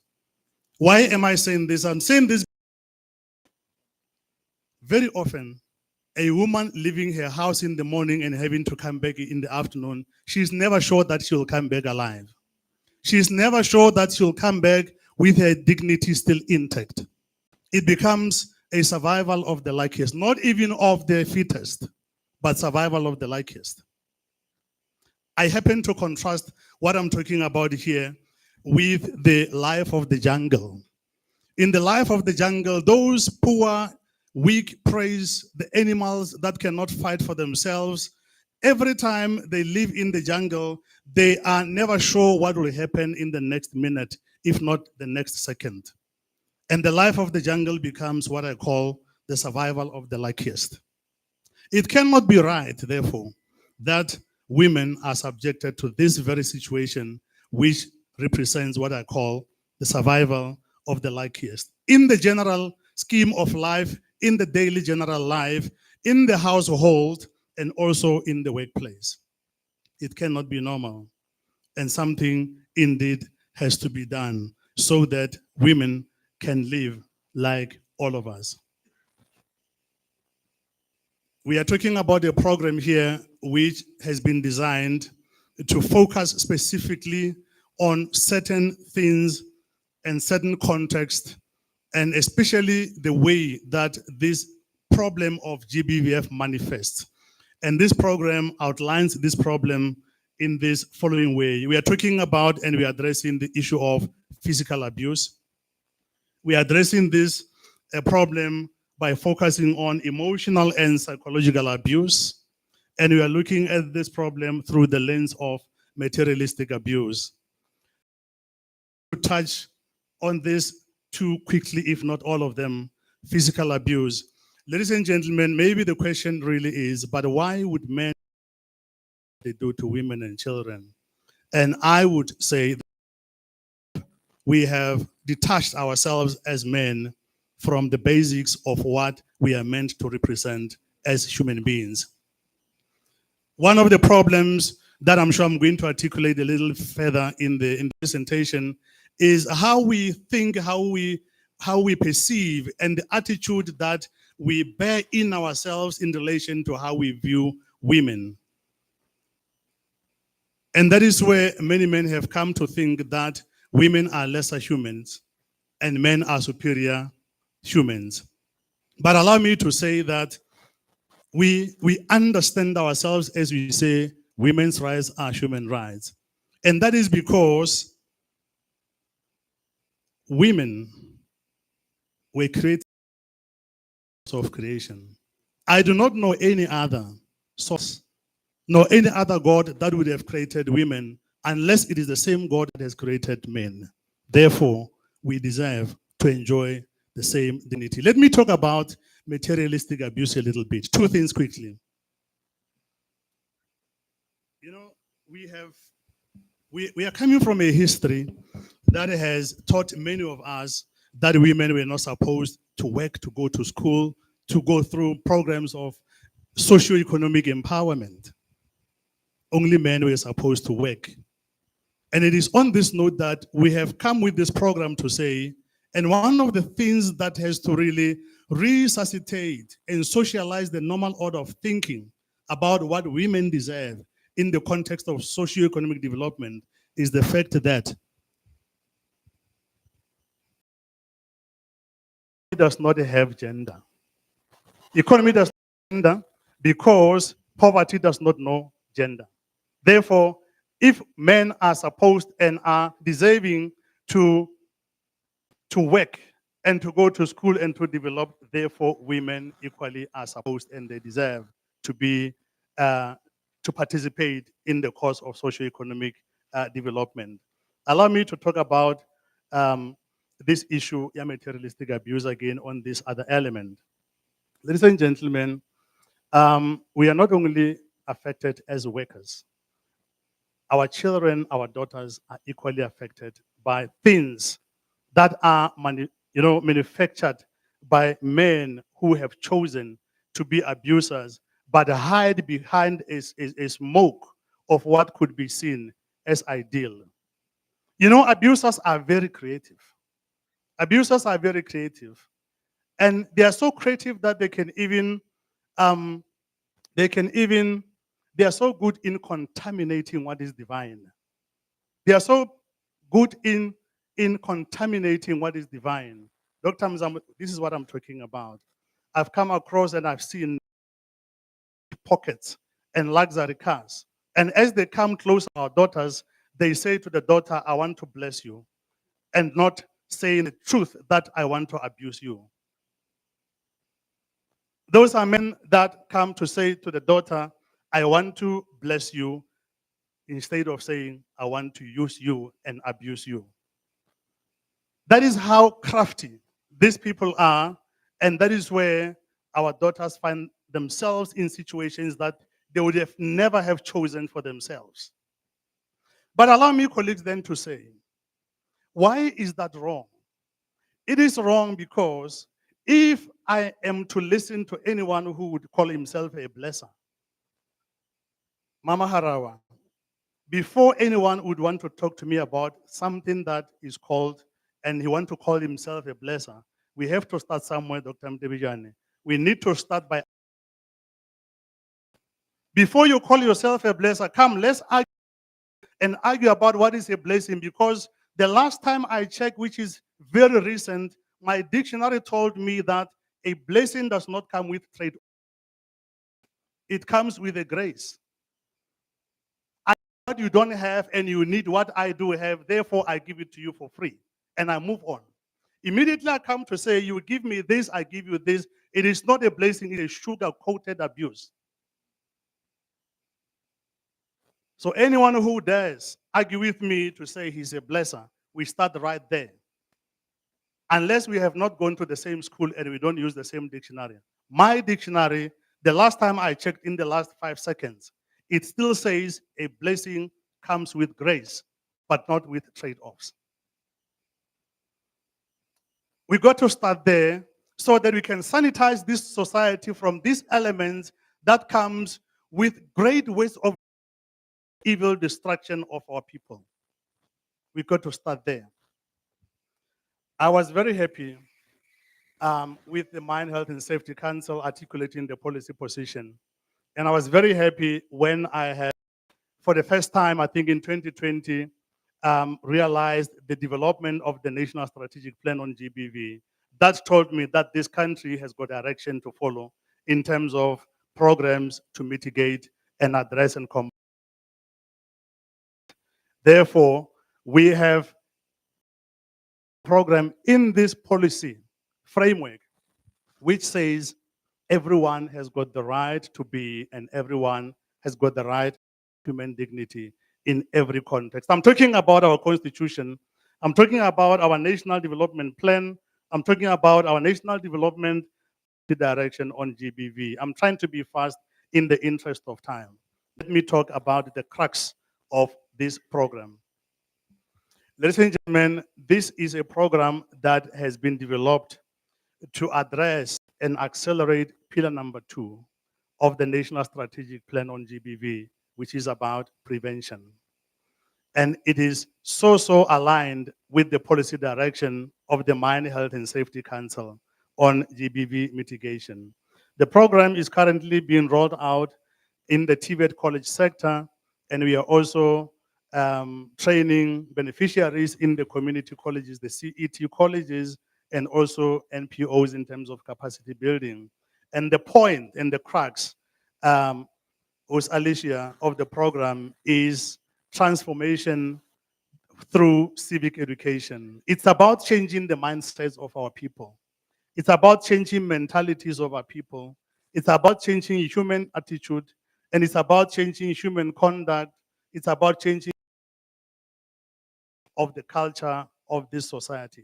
Why am I saying this? I'm saying this very often. A woman leaving her house in the morning and having to come back in the afternoon, she's never sure that she'll come back alive. She's never sure that she'll come back with her dignity still intact. It becomes a survival of the luckiest, not even of the fittest, but survival of the luckiest. I happen to contrast what I'm talking about here with the life of the jungle. In the life of the jungle, those poor, weak praise the animals that cannot fight for themselves. Every time they live in the jungle, they are never sure what will happen in the next minute, if not the next second. And the life of the jungle becomes what I call the survival of the luckiest. It cannot be right, therefore, that women are subjected to this very situation, which represents what I call the survival of the luckiest. In the general scheme of life, in the daily general life, in the household, and also in the workplace. It cannot be normal. And something indeed has to be done so that women can live like all of us. We are talking about a program here which has been designed to focus specifically on certain things and certain context, and especially the way that this problem of GBVF manifests. And this program outlines this problem in this following way. We are talking about and we are addressing the issue of physical abuse. We are addressing this problem by focusing on emotional and psychological abuse. And we are looking at this problem through the lens of materialistic abuse. To touch on this too quickly, if not all of them, physical abuse. Ladies and gentlemen, maybe the question really is, but why would men they do to women and children? And I would say we have detached ourselves as men from the basics of what we are meant to represent as human beings. One of the problems that I'm sure I'm going to articulate a little further in the presentation is how we think, how we perceive, and the attitude that we bear in ourselves in relation to how we view women. And that is where many men have come to think that women are lesser humans and men are superior humans. But allow me to say that we understand ourselves as we say women's rights are human rights. And that is because women were created of creation. I do not know any other source, nor any other God that would have created women unless it is the same God that has created men. Therefore, we deserve to enjoy the same dignity. Let me talk about materialistic abuse a little bit. Two things quickly. You know, we are coming from a history that has taught many of us that women were not supposed to work, to go to school, to go through programs of socio-economic empowerment. Only men were supposed to work. And it is on this note that we have come with this program to say, and one of the things that has to really resuscitate and socialize the normal order of thinking about what women deserve in the context of socio-economic development is the fact that it does not have gender. Economy does not have gender because poverty does not know gender. Therefore, if men are supposed and are deserving to work and to go to school and to develop, therefore women equally are supposed and they deserve to be to participate in the course of socio-economic development. Allow me to talk about this issue, materialistic abuse, again on this other element. Ladies and gentlemen, we are not only affected as workers. Our children, our daughters are equally affected by things that are manufactured by men who have chosen to be abusers, but hide behind a smoke of what could be seen as ideal. You know, abusers are very creative. Abusers are very creative. And they are so creative that they are so good in contaminating what is divine. They are so good in contaminating what is divine. Dr. Mzam, this is what I'm talking about. I've come across and I've seen pockets and luxury cars. And as they come close to our daughters, they say to the daughter, I want to bless you, and not saying the truth that I want to abuse you. Those are men that come to say to the daughter, I want to bless you, instead of saying, I want to use you and abuse you. That is how crafty these people are, and that is where our daughters find themselves in situations that they would have never have chosen for themselves. But allow me, colleagues, then to say, why is that wrong? It is wrong because if I am to listen to anyone who would call himself a blesser, Mama Harawa, before anyone would want to talk to me about something that is called, and he want to call himself a blesser, we have to start somewhere, Dr. Mtebijane. We need to start by, before you call yourself a blesser, come, let's argue and argue about what is a blessing, because the last time I checked, which is very recent, my dictionary told me that a blessing does not come with trade. It comes with a grace. What you don't have and you need what I do have, therefore I give it to you for free. And I move on. Immediately I come to say, you give me this, I give you this. It is not a blessing, it is sugar-coated abuse. So anyone who dares argue with me to say he's a blesser, we start right there. Unless we have not gone to the same school and we don't use the same dictionary. My dictionary, the last time I checked in the last 5 seconds, it still says a blessing comes with grace, but not with trade-offs. We got to start there so that we can sanitize this society from these elements that comes with great waste of evil destruction of our people. We got to start there. I was very happy with the Mine Health and Safety Council articulating the policy position. And I was very happy when I had, for the first time, I think in 2020, realized the development of the National Strategic Plan on GBV. That told me that this country has got direction to follow in terms of programs to mitigate and address and combat. Therefore, we have a program in this policy framework which says everyone has got the right to be and everyone has got the right to human dignity in every context. I'm talking about our constitution. I'm talking about our national development plan. I'm talking about our national development direction on GBV. I'm trying to be fast in the interest of time. Let me talk about the crux of this program. Ladies and gentlemen, this is a program that has been developed to address and accelerate pillar number 2 of the National Strategic Plan on GBV, which is about prevention. And it is so aligned with the policy direction of the Mine Health and Safety Council on GBV mitigation. The program is currently being rolled out in the TVET college sector, and we are also training beneficiaries in the community colleges, the CET colleges, and also NPOs in terms of capacity building. And the point and the crux, was Alicia, of the program is transformation through civic education. It's about changing the mindsets of our people. It's about changing mentalities of our people. It's about changing human attitude, and it's about changing human conduct. It's about changing of the culture of this society.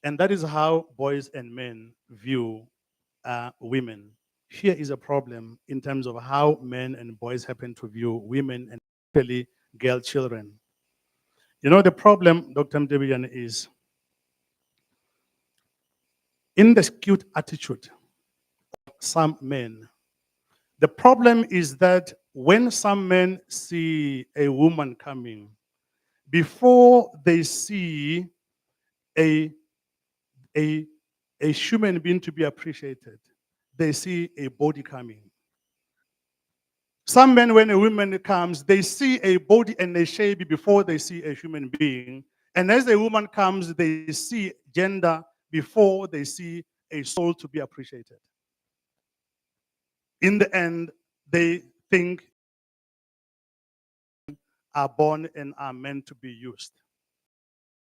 And that is how boys and men view women. Here is a problem in terms of how men and boys happen to view women, and especially girl children. You know, the problem, Dr. Mdebian, is in the skewed attitude of some men. The problem is that when some men see a woman coming, before they see a human being to be appreciated, they see a body coming. Some men, when a woman comes, they see a body and a shape before they see a human being. And as a woman comes, they see gender before they see a soul to be appreciated. In the end, they think are born and are meant to be used,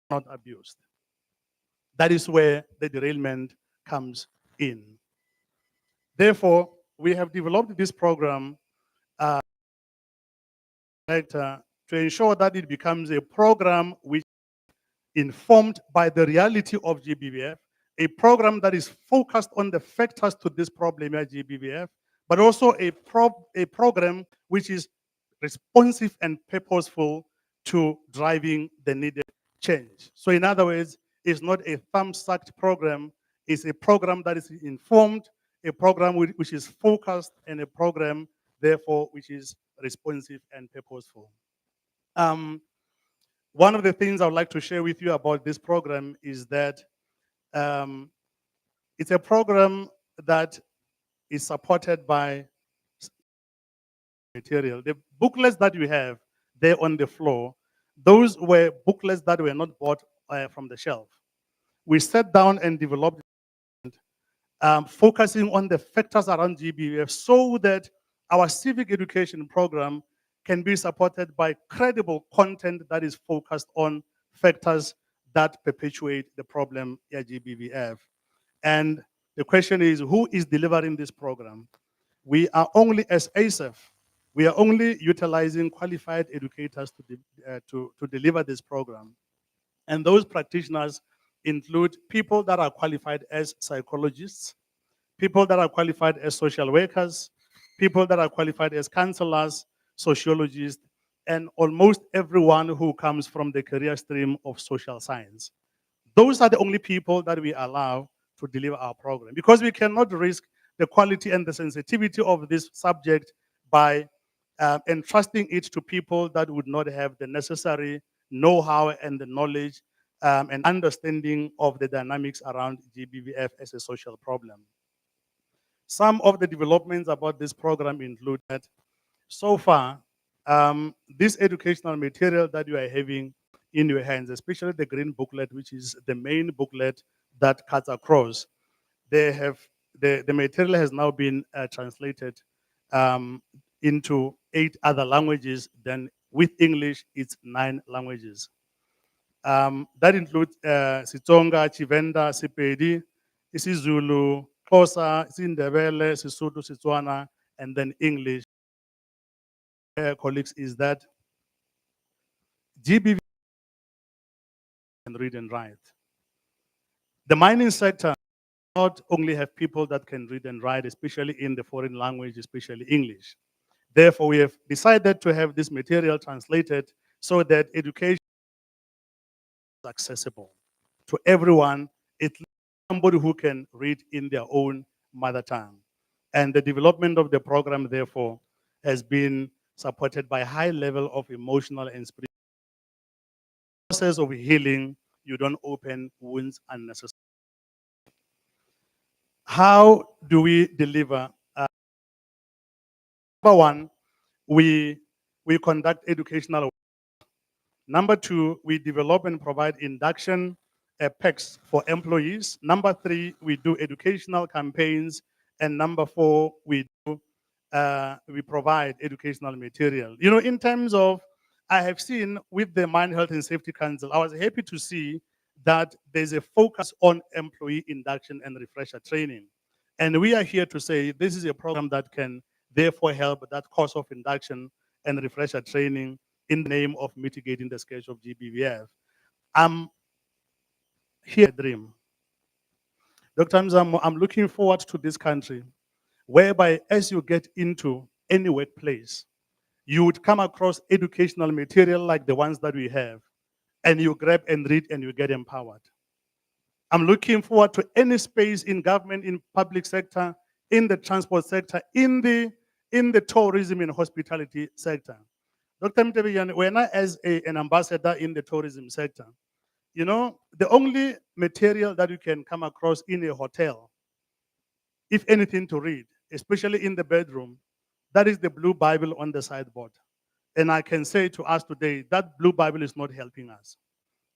not abused. That is where the derailment comes in. Therefore, we have developed this program to ensure that it becomes a program which is informed by the reality of GBVF, a program that is focused on the factors to this problem at GBVF, but also a program which is responsive and purposeful to driving the needed change. So in other words, it's not a thumb-sucked program, it's a program that is informed, a program which is focused, and a program therefore, which is responsive and purposeful. One of the things I would like to share with you about this program is that um, it's a program that is supported by material. The booklets that you have there on the floor, those were booklets that were not bought from the shelf. We sat down and developed focusing on the factors around GBVF so that our civic education program can be supported by credible content that is focused on factors that perpetuate the problem at GBVF. And the question is, who is delivering this program? We are only, as ACEF, we are only utilizing qualified educators to deliver this program. And those practitioners include people that are qualified as psychologists, people that are qualified as social workers, people that are qualified as counselors, sociologists, and almost everyone who comes from the career stream of social science. Those are the only people that we allow to deliver our program because we cannot risk the quality and the sensitivity of this subject by entrusting it to people that would not have the necessary know-how and the knowledge and understanding of the dynamics around GBVF as a social problem. Some of the developments about this program include that so far, this educational material that you are having in your hands, especially the green booklet, which is the main booklet that cuts across, the material has now been translated into 8 other languages. Then with English, it's 9 languages. That includes Sitsonga, Chivenda, Sepedi, isiZulu, Xhosa, isiNdebele, Sesotho, Setswana, and then English. Colleagues, is that GBV can read and write. The mining sector not only have people that can read and write, especially in the foreign language, especially English. Therefore, we have decided to have this material translated so that education is accessible to everyone, at least somebody who can read in their own mother tongue. And the development of the program, therefore, has been supported by a high level of emotional and spiritual process of healing. You don't open wounds unnecessarily. How do we deliver? Number one, we conduct educational. Number two, we develop and provide induction packs for employees. Number three, we do educational campaigns. And number four, we provide educational material. You know, in terms of, I have seen with the Mine Health and Safety Council, I was happy to see that there's a focus on employee induction and refresher training. And we are here to say this is a program that can therefore help that course of induction and refresher training in the name of mitigating the scourge of GBVF. I'm here to dream. Dr. Mzamo, I'm looking forward to this country whereby as you get into any workplace, you would come across educational material like the ones that we have, and you grab and read and you get empowered. I'm looking forward to any space in government, in public sector, in the transport sector, in the tourism and hospitality sector. Dr. Mtebiyan, when I as an ambassador in the tourism sector, you know, the only material that you can come across in a hotel, if anything to read, especially in the bedroom, that is the Blue Bible on the sideboard. And I can say to us today, that Blue Bible is not helping us.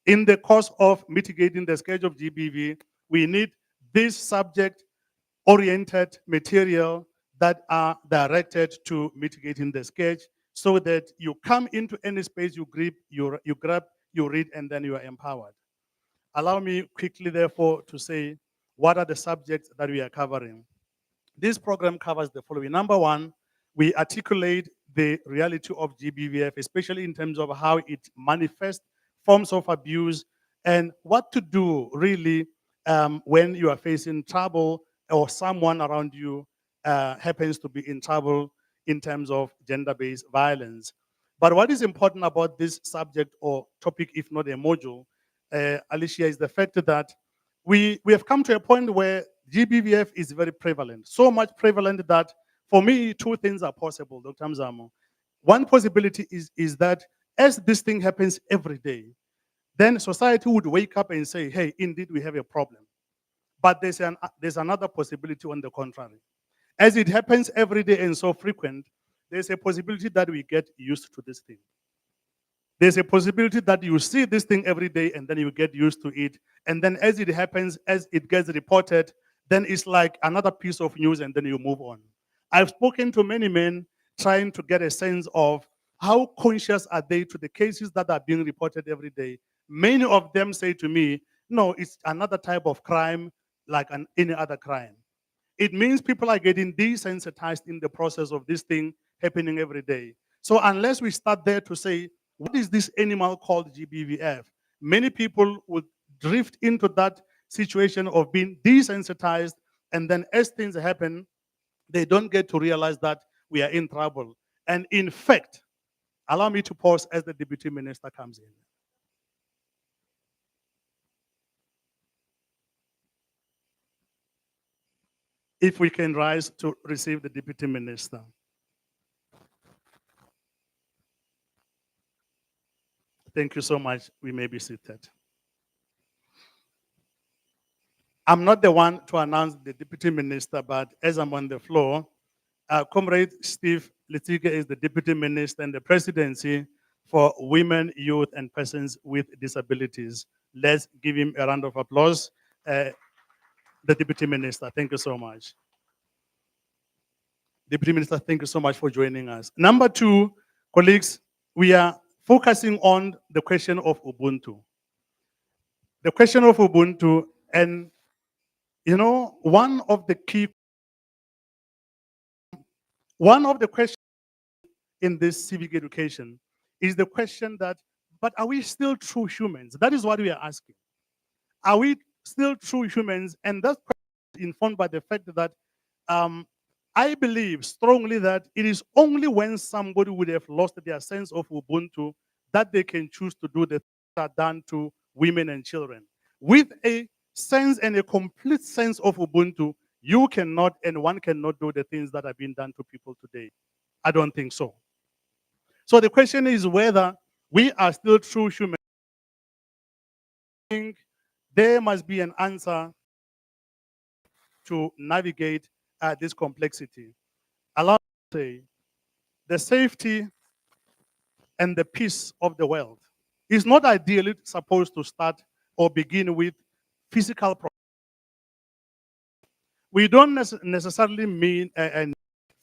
In the course of mitigating the scourge of GBV, we need this subject-oriented material that are directed to mitigating the scourge so that you come into any space you grab, you read, and then you are empowered. Allow me quickly, therefore, to say what are the subjects that we are covering. This program covers the following. Number one, we articulate the reality of GBVF, especially in terms of how it manifests forms of abuse and what to do really when you are facing trouble or someone around you happens to be in trouble in terms of gender-based violence. But what is important about this subject or topic, if not a module, Alicia, is the fact that we have come to a point where GBVF is very prevalent, so much prevalent that For me, two things are possible, Dr. Mzamo. One possibility is that as this thing happens every day, then society would wake up and say, hey, indeed, we have a problem. But there's another possibility on the contrary. As it happens every day and so frequent, there's a possibility that we get used to this thing. There's a possibility that you see this thing every day and then you get used to it. And then as it happens, as it gets reported, then it's like another piece of news and then you move on. I've spoken to many men trying to get a sense of how conscious are they to the cases that are being reported every day. Many of them say to me, no, it's another type of crime like any other crime. It means people are getting desensitized in the process of this thing happening every day. So unless we start there to say, what is this animal called GBVF? Many people would drift into that situation of being desensitized, and then as things happen, they don't get to realize that we are in trouble. And in fact, allow me to pause as the deputy minister comes in. If we can rise to receive the deputy minister. Thank you so much. We may be seated. I'm not the one to announce the deputy minister, but as I'm on the floor, Comrade Steve Litige is the deputy minister and the presidency for women, youth, and persons with disabilities. Let's give him a round of applause. The deputy minister, thank you so much. Deputy minister, thank you so much for joining us. Number two, colleagues, we are focusing on the question of Ubuntu. The question of Ubuntu, and one of the questions in this civic education is the question that, but are we still true humans? That is what we are asking. Are we still true humans? And that question is informed by the fact that I believe strongly that it is only when somebody would have lost their sense of Ubuntu that they can choose to do the things that are done to women and children. With a sense and a complete sense of Ubuntu, you cannot and one cannot do the things that are being done to people today. I don't think so. So the question is whether we are still true humans. I think there must be an answer to navigate this complexity. Allow me to say, the safety and the peace of the world is not ideally supposed to start or begin with physical protection. We don't necessarily mean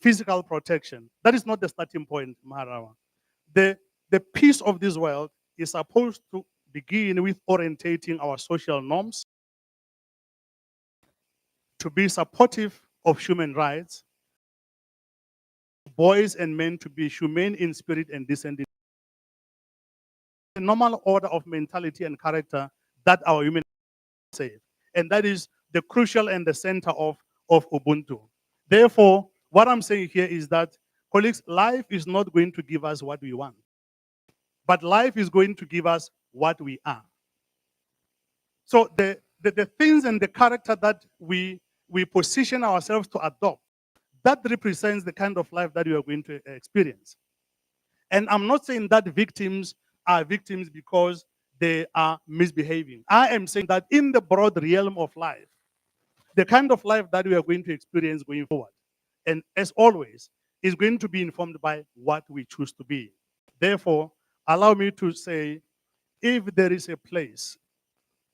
physical protection. That is not the starting point, Maharawa. The peace of this world is supposed to begin with orientating our social norms to be supportive of human rights, boys and men to be humane in spirit and decent in the normal order of mentality and character that our human safe. And that is the crucial and the center of Ubuntu. Therefore, what I'm saying here is that, colleagues, life is not going to give us what we want, but life is going to give us what we are. So the things and the character that we position ourselves to adopt, that represents the kind of life that we are going to experience. And I'm not saying that victims are victims because they are misbehaving. I am saying that in the broad realm of life, the kind of life that we are going to experience going forward, and as always, is going to be informed by what we choose to be. Therefore, allow me to say, if there is a place,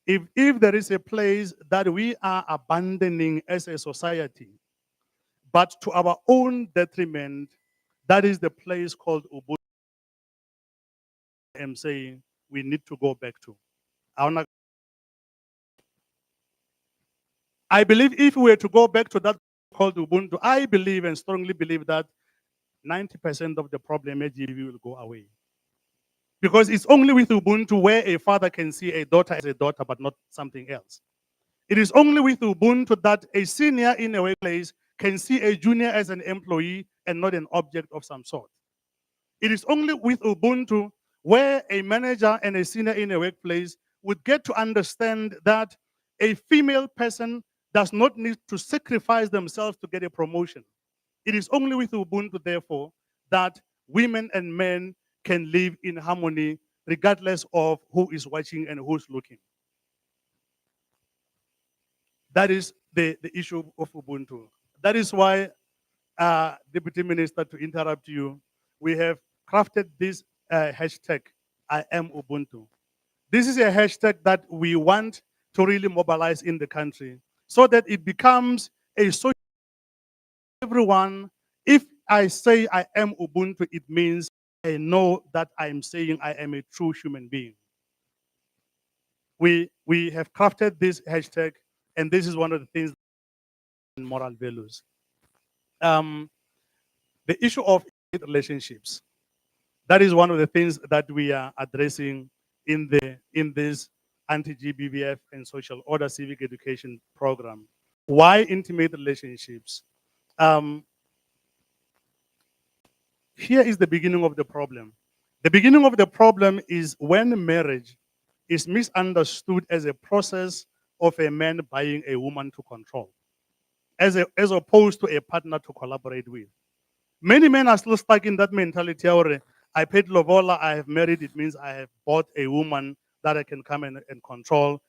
if there is a place that we are abandoning as a society, but to our own detriment, that is the place called Ubuntu. I am saying we need to go back to. I believe if we were to go back to that called Ubuntu, I believe and strongly believe that 90% of the problem at GBV will go away. Because it's only with Ubuntu where a father can see a daughter as a daughter, but not something else. It is only with Ubuntu that a senior in a workplace can see a junior as an employee and not an object of some sort. It is only with Ubuntu where a manager and a senior in a workplace would get to understand that a female person does not need to sacrifice themselves to get a promotion. It is only with Ubuntu, therefore, that women and men can live in harmony regardless of who is watching and who's looking. That is the issue of Ubuntu. That is why, Deputy Minister, to interrupt you, we have crafted this hashtag, I am Ubuntu. This is a hashtag that we want to really mobilize in the country so that it becomes a social everyone. If I say I am Ubuntu, it means I know that I am saying I am a true human being. We have crafted this hashtag, and this is one of the things in moral values. The issue of relationships. That is one of the things that we are addressing in this anti-GBVF and social order civic education program. Why intimate relationships? Here is the beginning of the problem. The beginning of the problem is when marriage is misunderstood as a process of a man buying a woman to control, as opposed to a partner to collaborate with. Many men are still stuck in that mentality. I paid lobola, I have married, it means I have bought a woman that I can come and control.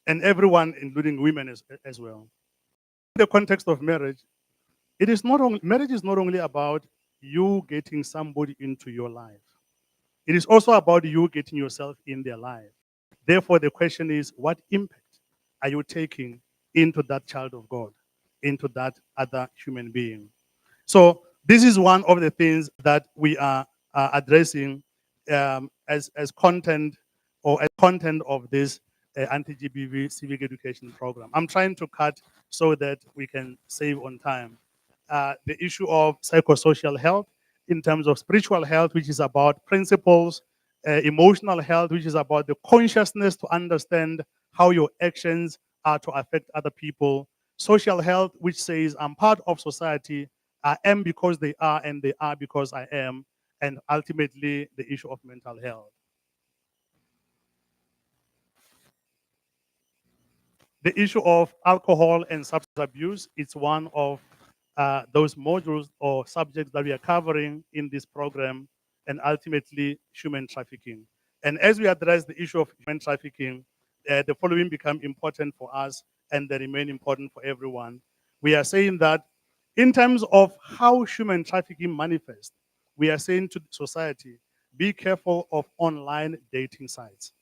And everyone, including women as well. In the context of marriage, marriage is not only about you getting somebody into your life. It is also about you getting yourself in their life. Therefore, the question is, what impact are you taking into that child of God, into that other human being? So this is one of the things that we are addressing as content or as content of this anti-GBV civic education program. I'm trying to cut so that we can save on time. The issue of psychosocial health in terms of spiritual health, which is about principles, emotional health, which is about the consciousness to understand how your actions are to affect other people, social health, which says I'm part of society, I am because they are, and they are because I am, and ultimately the issue of mental health. The issue of alcohol and substance abuse, it's one of those modules or subjects that we are covering in this program, and ultimately human trafficking. And as we address the issue of human trafficking, the following become important for us and they remain important for everyone. We are saying that in terms of how human trafficking manifests, we are saying to society, be careful of online dating sites.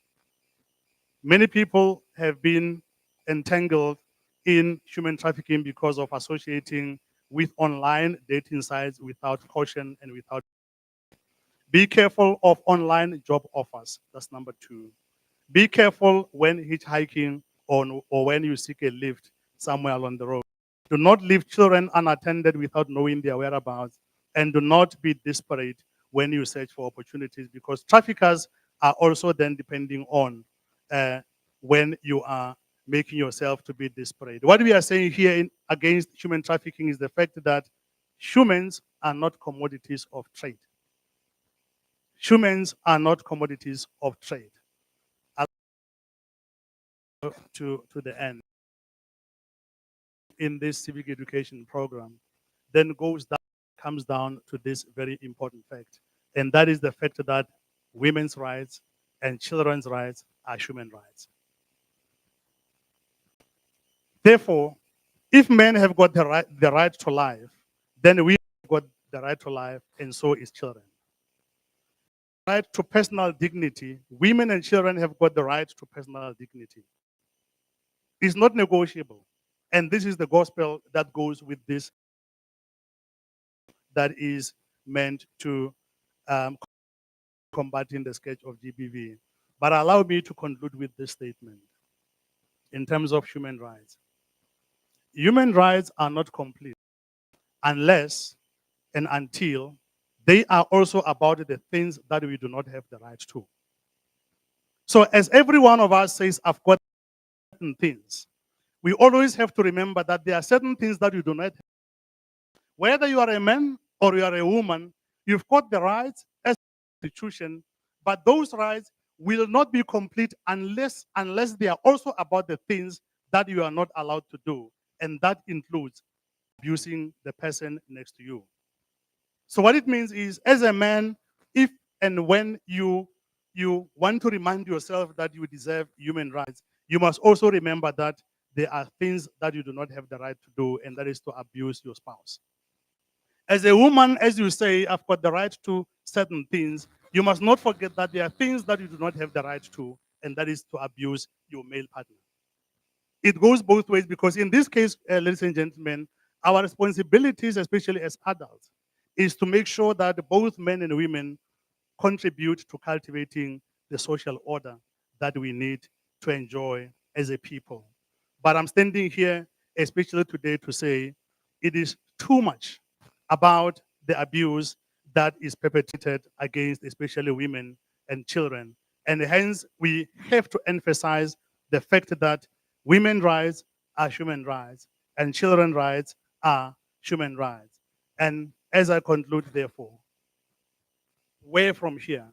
Many people have been entangled in human trafficking because of associating with online dating sites without caution and without. Be careful of online job offers. That's number 2. Be careful when hitchhiking or when you seek a lift somewhere along the road. Do not leave children unattended without knowing their whereabouts, and do not be desperate when you search for opportunities, because traffickers are also then depending on when you are making yourself to be desperate. What we are saying here against human trafficking is the fact that humans are not commodities of trade. Humans are not commodities of trade. To the end in this civic education program, then comes down to this very important fact, and that is the fact that women's rights and children's rights are human rights. Therefore, if men have got the right to life, then we have got the right to life, and so is children. Right to personal dignity, women and children have got the right to personal dignity. It's not negotiable. And this is the gospel that goes with this, that is meant to combating the scourge of GBV. But allow me to conclude with this statement in terms of human rights. Human rights are not complete unless and until they are also about the things that we do not have the right to. So as every one of us says, I've got certain things, we always have to remember that there are certain things that you do not have. Whether you are a man or you are a woman, you've got the rights as an institution, but those rights will not be complete unless they are also about the things that you are not allowed to do. And that includes abusing the person next to you. So what it means is, as a man, if and when you want to remind yourself that you deserve human rights, you must also remember that there are things that you do not have the right to do, and that is to abuse your spouse. As a woman, as you say, I've got the right to certain things, you must not forget that there are things that you do not have the right to, and that is to abuse your male partner. It goes both ways, because in this case, ladies and gentlemen, our responsibilities, especially as adults, is to make sure that both men and women contribute to cultivating the social order that we need to enjoy as a people. But I'm standing here, especially today, to say it is too much about the abuse that is perpetrated against especially women and children. And hence, we have to emphasize the fact that women's rights are human rights and children's rights are human rights. And as I conclude, therefore, where from here,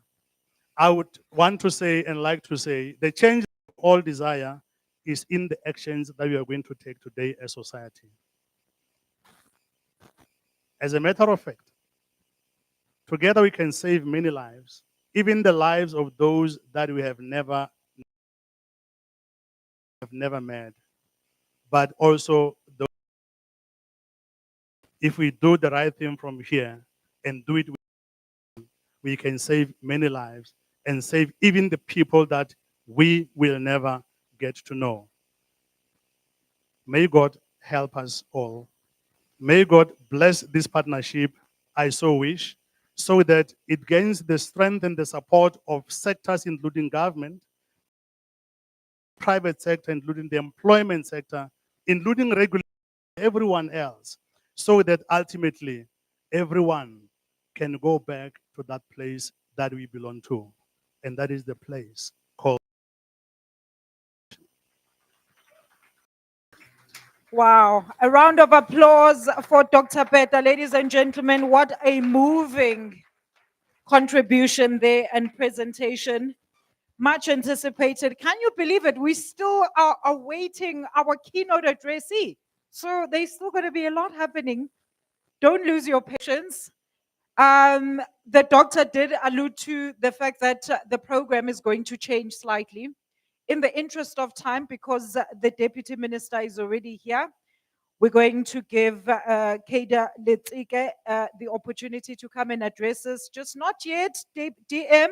I would want to say and like to say the change we all desire is in the actions that we are going to take today as society. As a matter of fact, together we can save many lives, even the lives of those that we have never met, but also if we do the right thing from here and do it, we can save many lives and save even the people that we will never get to know. May God help us all. May God bless this partnership, I so wish, so that it gains the strength and the support of sectors, including government, private sector, including the employment sector, including regulation, everyone else, so that ultimately everyone can go back to that place that we belong to. And that is the place called. Wow. A round of applause for Dr. Peta. Ladies and gentlemen, what a moving contribution there and presentation. Much anticipated. Can you believe it? We still are awaiting our keynote addressee. So there's still going to be a lot happening. Don't lose your patience. The doctor did allude to the fact that the program is going to change slightly. In the interest of time, because the deputy minister is already here, we're going to give Keda Letsike the opportunity to come and address us. Just not yet, DM.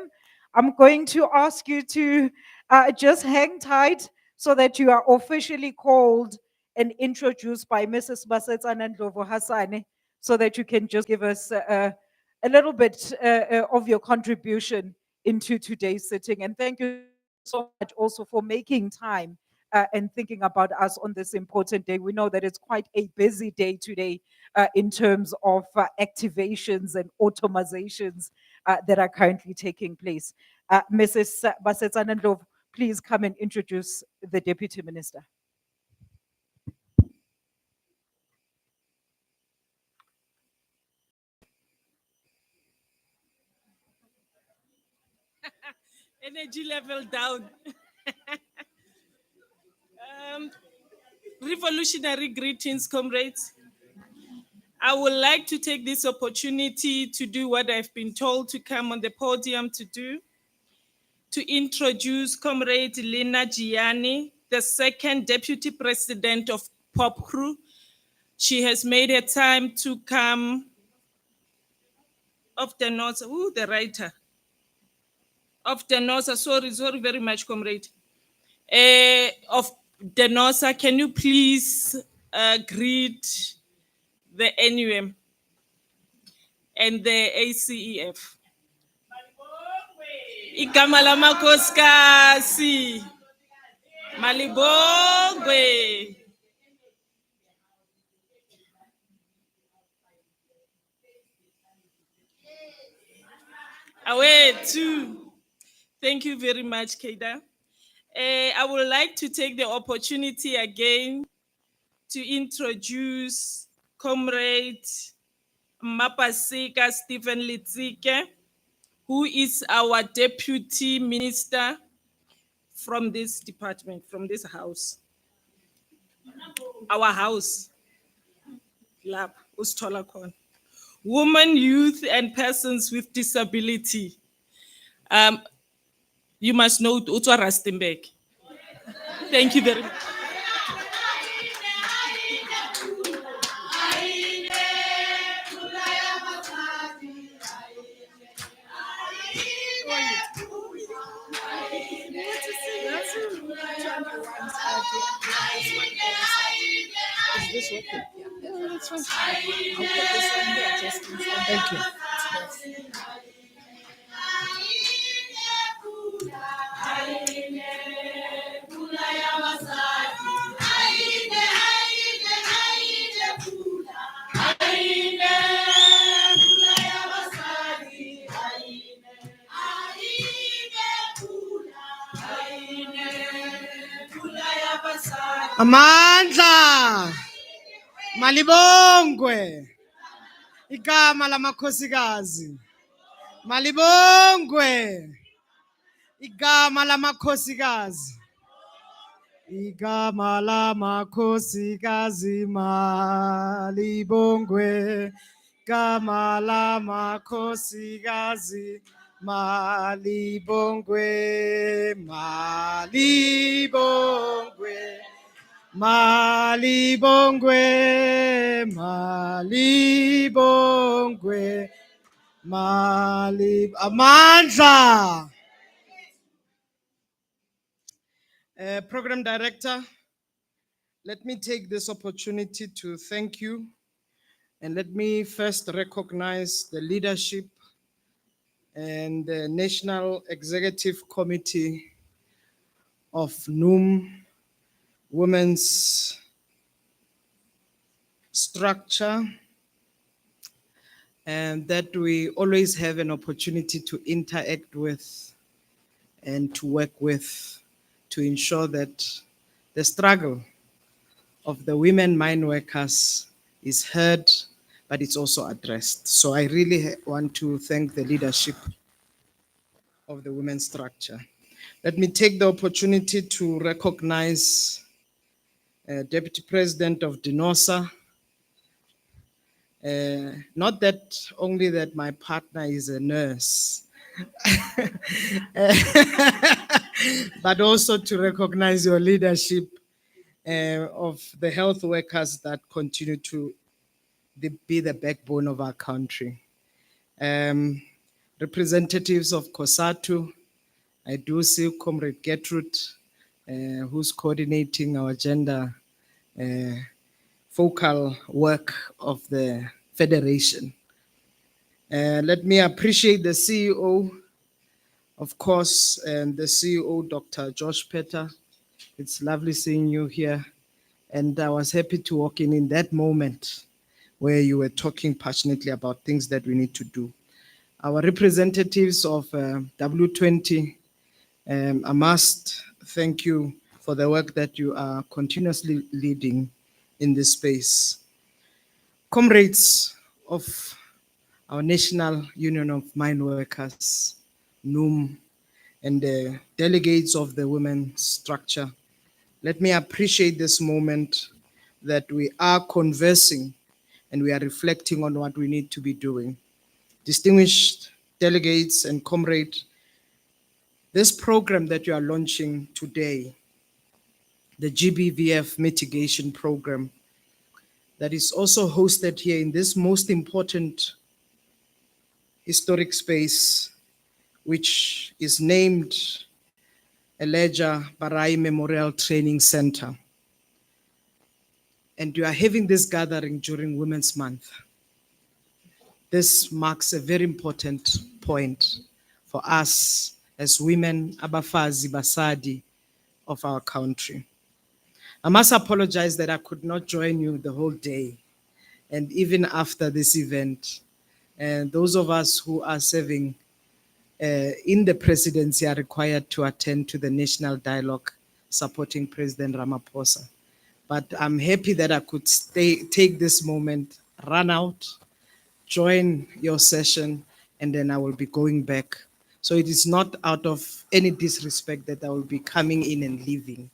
I'm going to ask you to just hang tight so that you are officially called and introduced by Mrs. Basetsana Ndlovu Hasane, so that you can just give us a little bit of your contribution into today's sitting. And thank you so much also for making time and thinking about us on this important day. We know that it's quite a busy day today in terms of activations and automizations that are currently taking place. Mrs. Basetsana Ndlovu, please come and introduce the Deputy Minister. Energy level down. Revolutionary greetings, comrades. I would like to take this opportunity to do what I've been told to come on the podium to do, to introduce Comrade Lina Gianni, the second Deputy President of POPCRU. She has made her time to come of the North, the writer, of the North, sorry very much, Comrade. Of the NOSA, can you please greet the NUM and the ACEF? Igama lamakhosikazi. Malibongwe. Awethu. Thank you very much, Keda. I would like to take the opportunity again to introduce Comrade Mapasika Stephen Litsike, who is our deputy minister from this department, from this house. Our house. Lab, usithola khona. Women, youth, and persons with disability. You must know Utwa Rustenburg. Thank you very much. Is this working? Yeah, that's fine. I'll put this one here just in front. Thank you. Amandla Malibongwe igama lamakhosikazi Malibongwe igama lamakhosikazi igama lamakhosikazi Malibongwe igama lamakhosikazi Malibongwe Malibongwe Malibongwe, Malibongwe, Amandla. Program Director, let me take this opportunity to thank you, and let me first recognize the leadership and the National Executive Committee of NUM Women's structure, and that we always have an opportunity to interact with and to work with to ensure that the struggle of the women mine workers is heard, but it's also addressed. So I really want to thank the leadership of the women's structure. Let me take the opportunity to recognize Deputy President of DINOSA. Not that only that my partner is a nurse, but also to recognize your leadership of the health workers that continue to be the backbone of our country. Representatives of COSATU, I do see Comrade Gertrude, who's coordinating our gender focal work of the Federation. Let me appreciate the CEO, of course, and the CEO, Dr. Josh Petter. It's lovely seeing you here. And I was happy to walk in that moment where you were talking passionately about things that we need to do. Our representatives of W20, I must thank you for the work that you are continuously leading in this space. Comrades of our National Union of Mine Workers, NUM, and the delegates of the women's structure, let me appreciate this moment that we are conversing and we are reflecting on what we need to be doing. Distinguished delegates and comrades, this program that you are launching today, the GBVF Mitigation Program, that is also hosted here in this most important historic space, which is named Elijah Barayi Memorial Training Center. And you are having this gathering during Women's Month. This marks a very important point for us as women, abafazi, basadi of our country. I must apologize that I could not join you the whole day and even after this event. And those of us who are serving in the presidency are required to attend to the national dialogue supporting President Ramaphosa. But I'm happy that I could take this moment, run out, join your session, and then I will be going back. So it is not out of any disrespect that I will be coming in and leaving.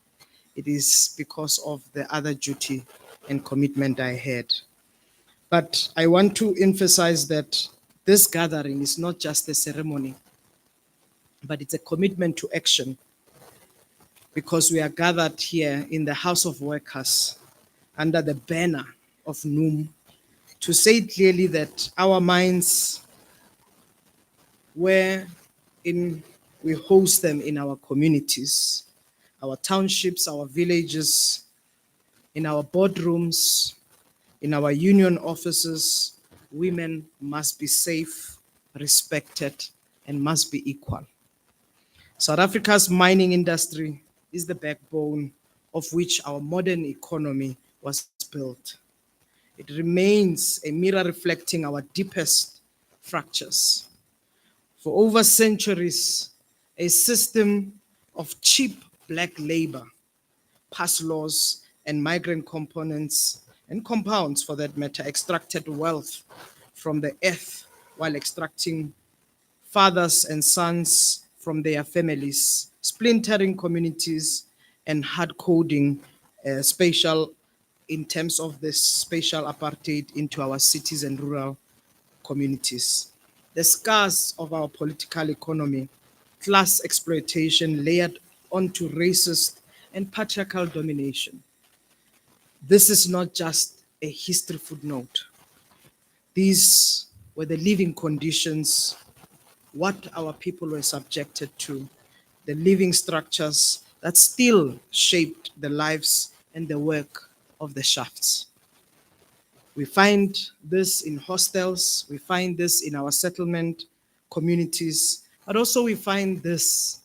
It is because of the other duty and commitment I had. But I want to emphasize that this gathering is not just a ceremony, but it's a commitment to action, because we are gathered here in the House of Workers under the banner of NUM to say clearly that our minds, where we host them in our communities, our townships, our villages, in our boardrooms, in our union offices, women must be safe, respected, and must be equal. South Africa's mining industry is the backbone of which our modern economy was built. It remains a mirror reflecting our deepest fractures. For over centuries, a system of cheap black labor, pass laws, and migrant components and compounds, for that matter, extracted wealth from the earth while extracting fathers and sons from their families, splintering communities, and hard coding spatial in terms of the spatial apartheid into our cities and rural communities. The scars of our political economy, class exploitation layered onto racist and patriarchal domination. This is not just a history footnote. These were the living conditions, what our people were subjected to, the living structures that still shaped the lives and the work of the shafts. We find this in hostels, we find this in our settlement communities, but also we find this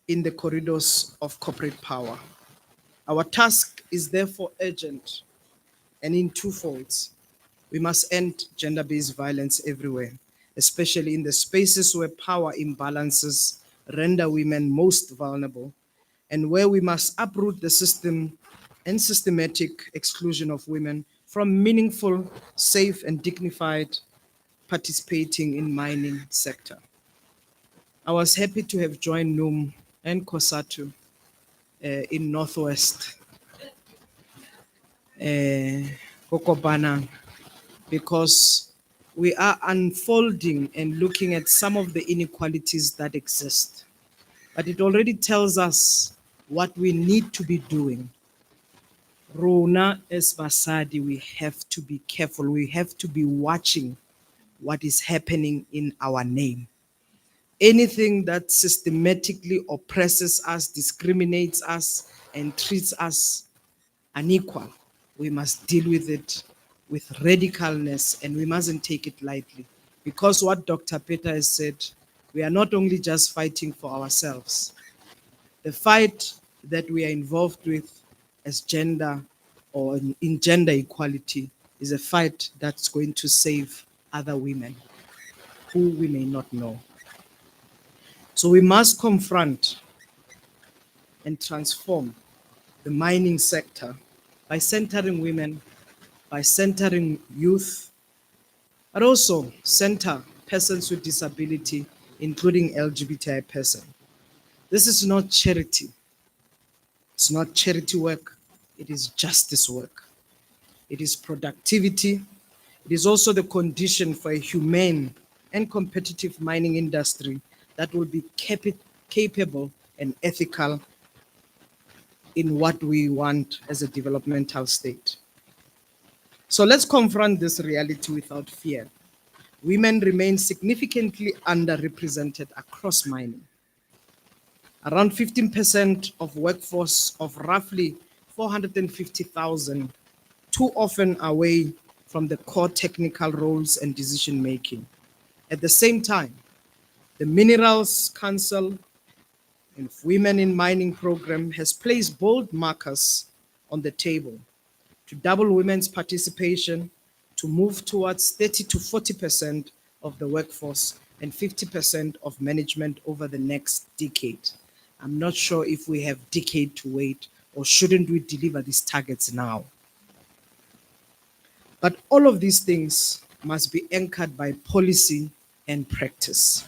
in the corridors of corporate power. Our task is therefore urgent and in two folds. We must end gender-based violence everywhere, especially in the spaces where power imbalances render women most vulnerable, and where we must uproot the system and systematic exclusion of women from meaningful, safe, and dignified participating in mining sector. I was happy to have joined NUM and COSATU in Northwest Kokopanang, because we are unfolding and looking at some of the inequalities that exist. But it already tells us what we need to be doing. Rona as Basadi, we have to be careful. We have to be watching what is happening in our name. Anything that systematically oppresses us, discriminates us, and treats us unequal, we must deal with it with radicalness, and we mustn't take it lightly. Because what Dr. Peter has said, we are not only just fighting for ourselves. The fight that we are involved with as gender or in gender equality is a fight that's going to save other women who we may not know. So we must confront and transform the mining sector by centering women, by centering youth, but also center persons with disability, including LGBTI persons. This is not charity. It's not charity work. It is justice work. It is productivity. It is also the condition for a humane and competitive mining industry that will be capable and ethical in what we want as a developmental state. So let's confront this reality without fear. Women remain significantly underrepresented across mining. Around 15% of workforce of roughly 450,000 too often away from the core technical roles and decision making. At the same time, the Minerals Council and Women in Mining program has placed bold markers on the table to double women's participation, to move towards 30 to 40% of the workforce and 50% of management over the next decade. I'm not sure if we have a decade to wait, or shouldn't we deliver these targets now? But all of these things must be anchored by policy and practice.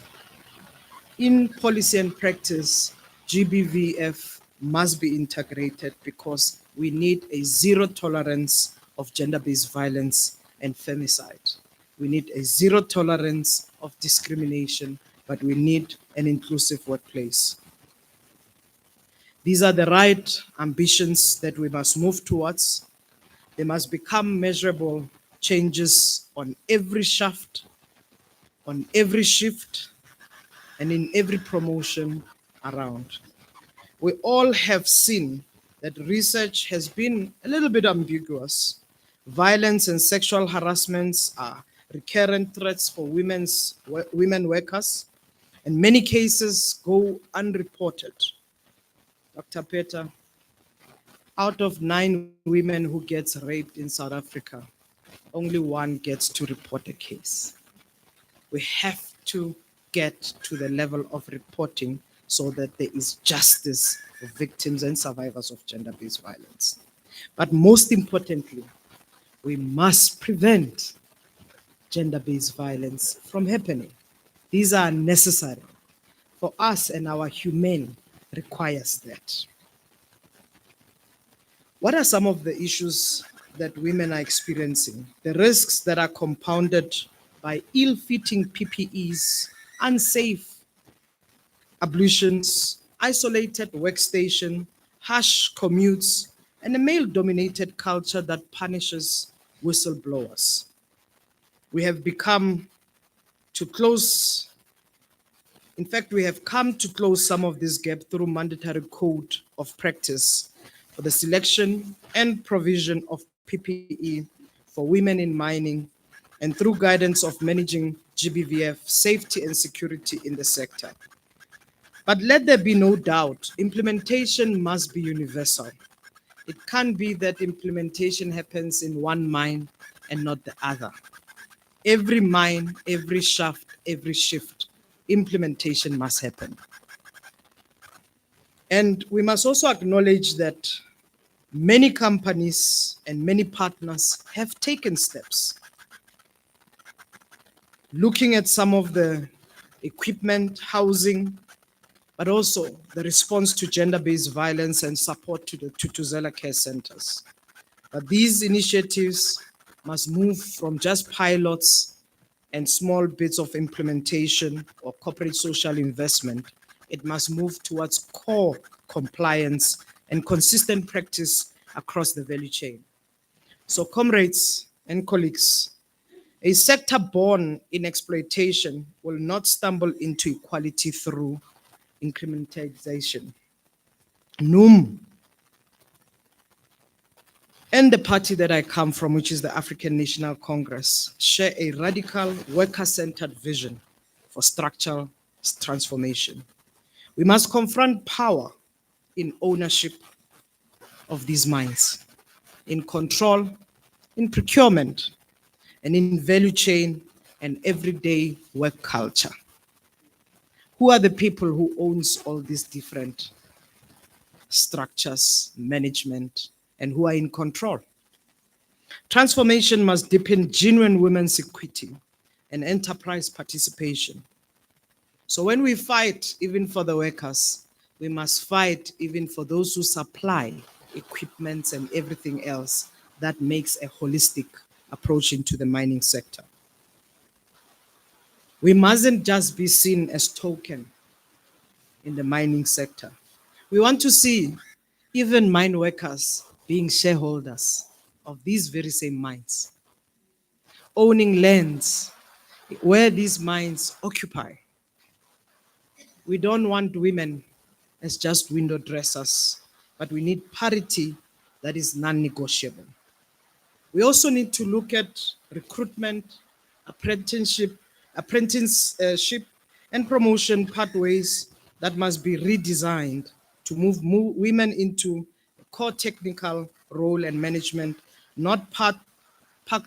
In policy and practice, GBVF must be integrated because we need a zero tolerance of gender-based violence and femicide. We need a zero tolerance of discrimination, but we need an inclusive workplace. These are the right ambitions that we must move towards. They must become measurable changes on every shaft, on every shift, and in every promotion around. We all have seen that research has been a little bit ambiguous. Violence and sexual harassments are recurrent threats for women workers, and many cases go unreported. Dr. Peter, out of 9 women who gets raped in South Africa, only 1 gets to report a case. We have to get to the level of reporting so that there is justice for victims and survivors of gender-based violence. But most importantly, we must prevent gender-based violence from happening. These are necessary for us, and our humane requires that. What are some of the issues that women are experiencing? The risks that are compounded by ill-fitting PPEs, unsafe ablutions, isolated workstation, harsh commutes, and a male-dominated culture that punishes whistleblowers. We have become to close, in fact, we have come to close some of this gap through mandatory code of practice for the selection and provision of PPE for women in mining, and through guidance of managing GBVF safety and security in the sector. But let there be no doubt, implementation must be universal. It can't be that implementation happens in one mine and not the other. Every mine, every shaft, every shift, implementation must happen. And we must also acknowledge that many companies and many partners have taken steps. Looking at some of the equipment, housing, but also the response to gender-based violence and support to the Tutuzela care centers. But these initiatives must move from just pilots and small bits of implementation or corporate social investment. It must move towards core compliance and consistent practice across the value chain. So comrades and colleagues, a sector born in exploitation will not stumble into equality through incrementalization. NUM and the party that I come from, which is the African National Congress, share a radical worker-centered vision for structural transformation. We must confront power in ownership of these mines, in control, in procurement, and in value chain and everyday work culture. Who are the people who owns all these different structures, management, and who are in control? Transformation must deepen genuine women's equity and enterprise participation. So when we fight even for the workers, we must fight even for those who supply equipment and everything else that makes a holistic approach into the mining sector. We mustn't just be seen as token in the mining sector. We want to see even mine workers being shareholders of these very same mines, owning lands where these mines occupy. We don't want women as just window dressers, but we need parity that is non-negotiable. We also need to look at recruitment, apprenticeship, and promotion pathways that must be redesigned to move women into a core technical role and management, not pack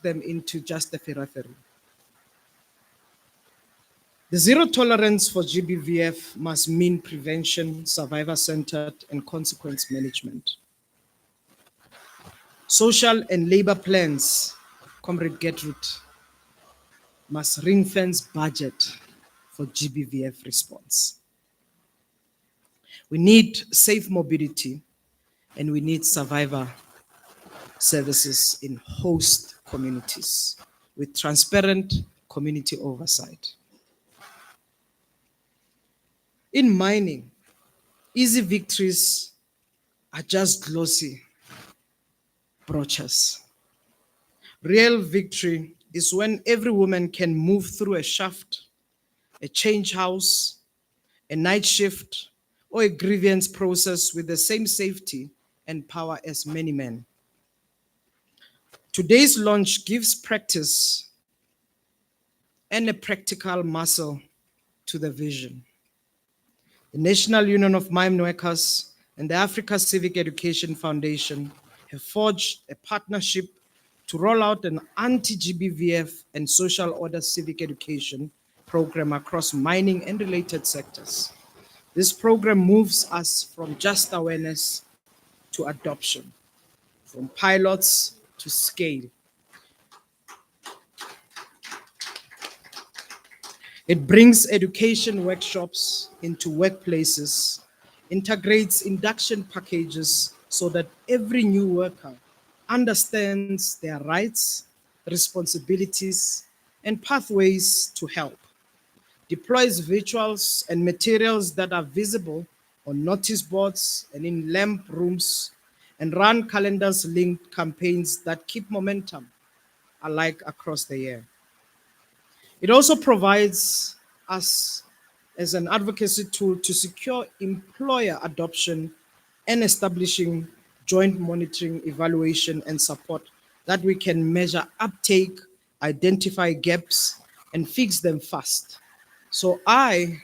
them into just the periphery. The zero tolerance for GBVF must mean prevention, survivor-centered, and consequence management. Social and labor plans, Comrade Gertrude, must ring-fence budget for GBVF response. We need safe mobility and we need survivor services in host communities with transparent community oversight. In mining, easy victories are just glossy brochures. Real victory is when every woman can move through a shaft, a change house, a night shift, or a grievance process with the same safety and power as many men. Today's launch gives practice and a practical muscle to the vision. The National Union of Mine Workers and the Africa Civic Education Foundation have forged a partnership to roll out an anti-GBVF and social order civic education program across mining and related sectors. This program moves us from just awareness to adoption, from pilots to scale. It brings education workshops into workplaces, integrates induction packages so that every new worker understands their rights, responsibilities, and pathways to help, deploys visuals and materials that are visible on notice boards and in lamp rooms, and run calendars linked campaigns that keep momentum alike across the year. It also provides us as an advocacy tool to secure employer adoption and establishing joint monitoring, evaluation, and support that we can measure uptake, identify gaps, and fix them fast. So I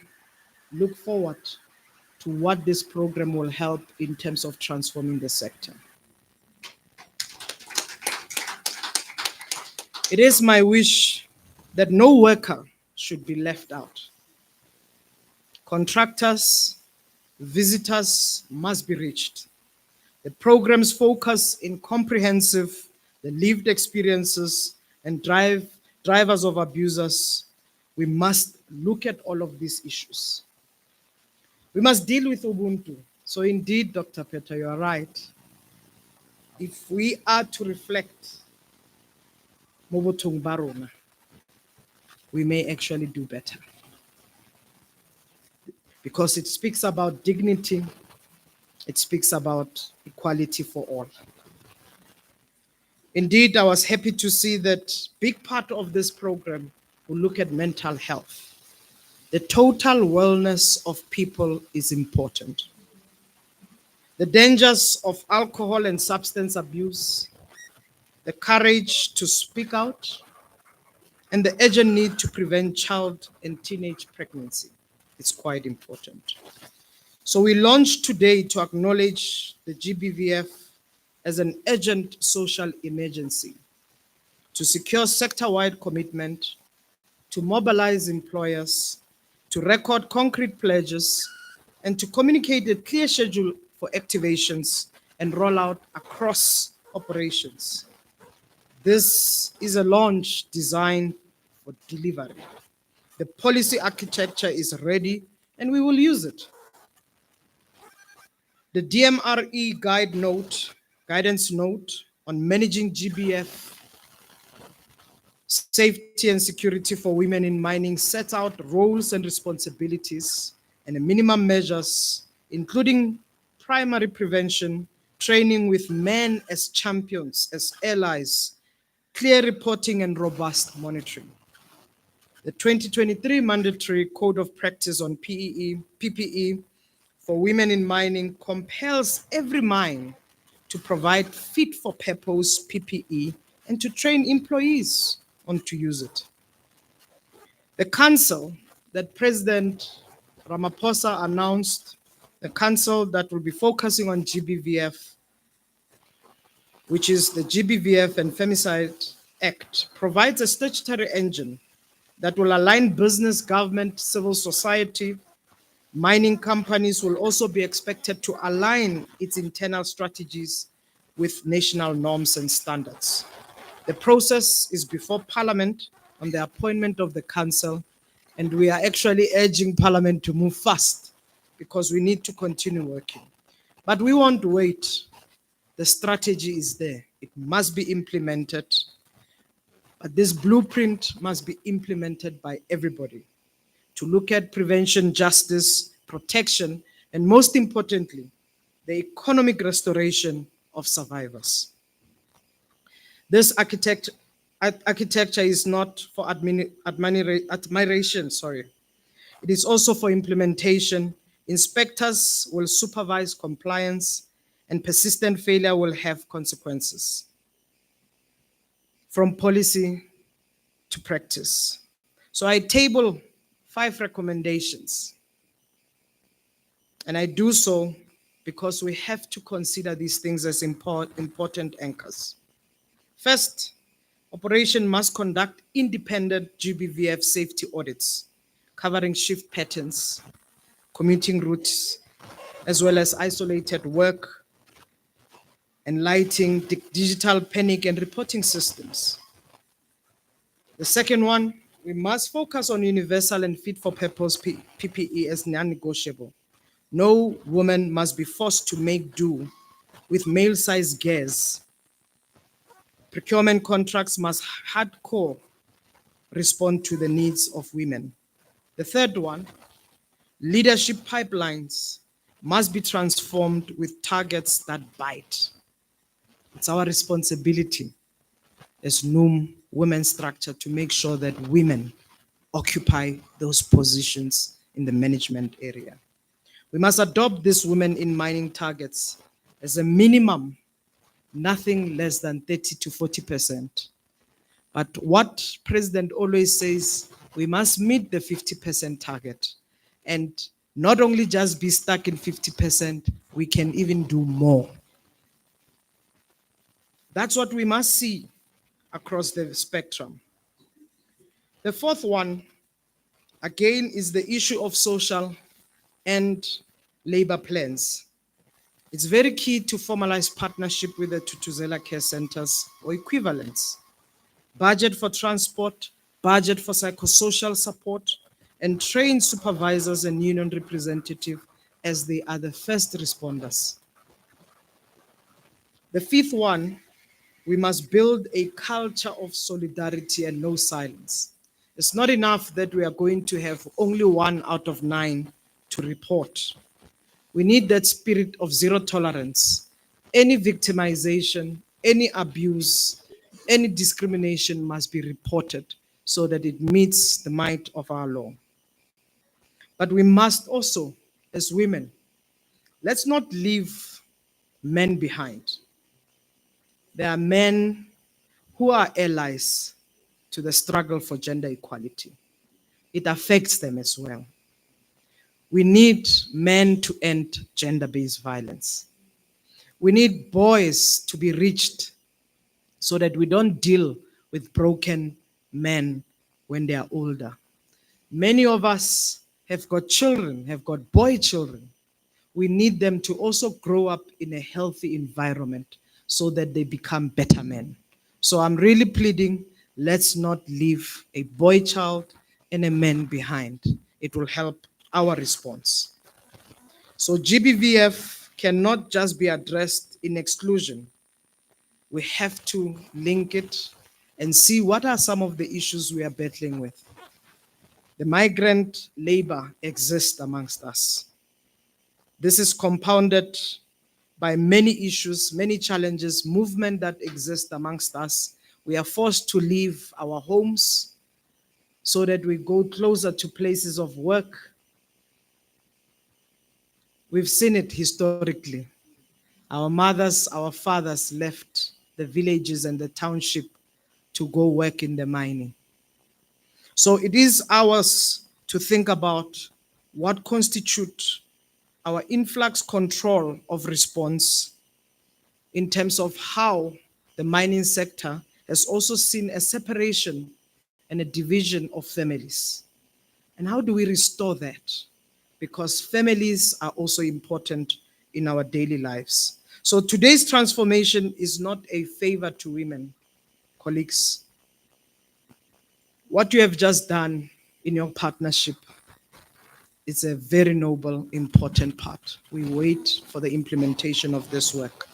look forward to what this program will help in terms of transforming the sector. It is my wish that no worker should be left out. Contractors, visitors must be reached. The program's focus in comprehensive, the lived experiences, and drivers of abusers. We must look at all of these issues. We must deal with Ubuntu. So indeed, Dr. Peter, you are right. If we are to reflect Mobutung Barona, we may actually do better. Because it speaks about dignity, it speaks about equality for all. Indeed, I was happy to see that big part of this program will look at mental health. The total wellness of people is important. The dangers of alcohol and substance abuse, the courage to speak out, and the urgent need to prevent child and teenage pregnancy is quite important. So we launched today to acknowledge the GBVF as an urgent social emergency, to secure sector-wide commitment, to mobilize employers, to record concrete pledges, and to communicate a clear schedule for activations and rollout across operations. This is a launch designed for delivery. The policy architecture is ready and we will use it. The DMRE guidance note on managing GBF safety and security for women in mining sets out roles and responsibilities and minimum measures, including primary prevention, training with men as champions, as allies, clear reporting and robust monitoring. The 2023 mandatory code of practice on PPE for women in mining compels every mine to provide fit for purpose PPE and to train employees on to use it. The council that President Ramaphosa announced, the council that will be focusing on GBVF, which is the GBVF and Femicide Act, provides a statutory engine that will align business, government, civil society. Mining companies will also be expected to align its internal strategies with national norms and standards. The process is before Parliament on the appointment of the Council, And we are actually urging Parliament to move fast because we need to continue working. But we won't wait. The strategy is there. It must be implemented. But this blueprint must be implemented by everybody to look at prevention, justice, protection, and most importantly, the economic restoration of survivors. This architecture is not for admiration, sorry. It is also for implementation. Inspectors will supervise compliance, and persistent failure will have consequences. From policy to practice. So I table 5 recommendations. And I do so because we have to consider these things as important anchors. First, operation must conduct independent GBVF safety audits, covering shift patterns, commuting routes, as well as isolated work and lighting, digital panic and reporting systems. The second one, we must focus on universal and fit for purpose PPE as non-negotiable. No woman must be forced to make do with male-sized gears. Procurement contracts must hardcore respond to the needs of women. The third one, leadership pipelines must be transformed with targets that bite. It's our responsibility as NUM women structure to make sure that women occupy those positions in the management area. We must adopt these women in mining targets as a minimum, nothing less than 30 to 40%. But what President always says, we must meet the 50% target. And not only just be stuck in 50%, we can even do more. That's what we must see across the spectrum. The fourth one, again, is the issue of social and labor plans. It's very key to formalize partnership with the Tutuzela care centers or equivalents. Budget for transport, budget for psychosocial support, and train supervisors and union representatives as they are the first responders. The fifth one, we must build a culture of solidarity and no silence. It's not enough that we are going to have only 1 out of 9 to report. We need that spirit of zero tolerance. Any victimization, any abuse, any discrimination must be reported so that it meets the might of our law. But we must also, as women, let's not leave men behind. There are men who are allies to the struggle for gender equality. It affects them as well. We need men to end gender-based violence. We need boys to be reached so that we don't deal with broken men when they are older. Many of us have got children, have got boy children. We need them to also grow up in a healthy environment so that they become better men. So I'm really pleading, let's not leave a boy child and a man behind. It will help our response. So GBVF cannot just be addressed in exclusion. We have to link it and see what are some of the issues we are battling with. The migrant labor exists amongst us. This is compounded by many issues, many challenges, movement that exist amongst us. We are forced to leave our homes so that we go closer to places of work. We've seen it historically. Our mothers, our fathers left the villages and the township to go work in the mining. So it is ours to think about what constitutes our influx control of response in terms of how the mining sector has also seen a separation and a division of families. And how do we restore that? Because families are also important in our daily lives. So today's transformation is not a favor to women, colleagues. What you have just done, in your partnership. It's a very noble, important part. We wait for the implementation of this work.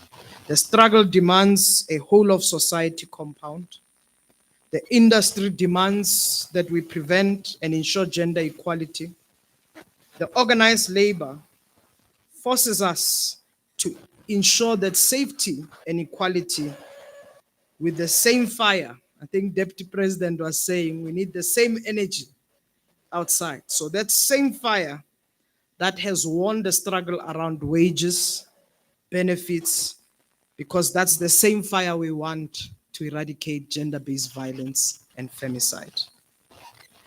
The struggle demands a whole of society compound. The industry demands that we prevent and ensure gender equality. The organized labor forces us to ensure that safety and equality with the same fire. I think Deputy President was saying we need the same energy outside. So that same fire that has won the struggle around wages, benefits, because that's the same fire we want to eradicate gender-based violence and femicide.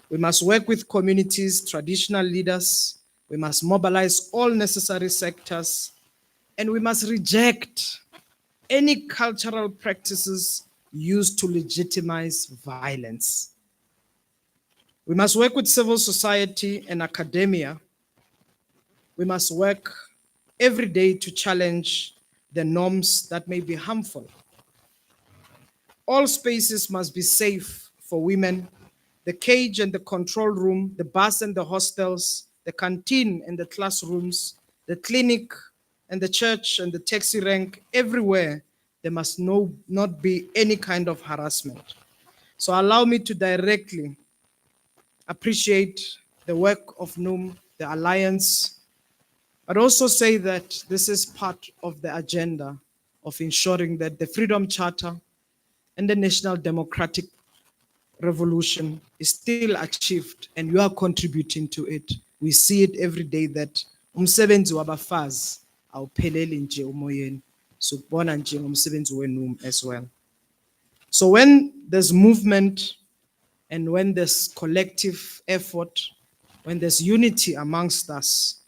We must work with communities, traditional leaders. We must mobilize all necessary sectors, and we must reject any cultural practices used to legitimize violence. We must work with civil society and academia. We must work every day to challenge the norms that may be harmful. All spaces must be safe for women. The cage and the control room, the bus and the hostels, the canteen and the classrooms, the clinic and the church and the taxi rank, everywhere, there must not be any kind of harassment. So allow me to directly appreciate the work of NUM, the Alliance, but also say that this is part of the agenda of ensuring that the Freedom Charter and the National Democratic Revolution is still achieved, and you are contributing to it. We see it every day that umsebenzi wabafazi awupheleli nje umoyeni, sukubona nje ngomsebenzi wenum as well. So when there's movement and when there's collective effort, when there's unity amongst us,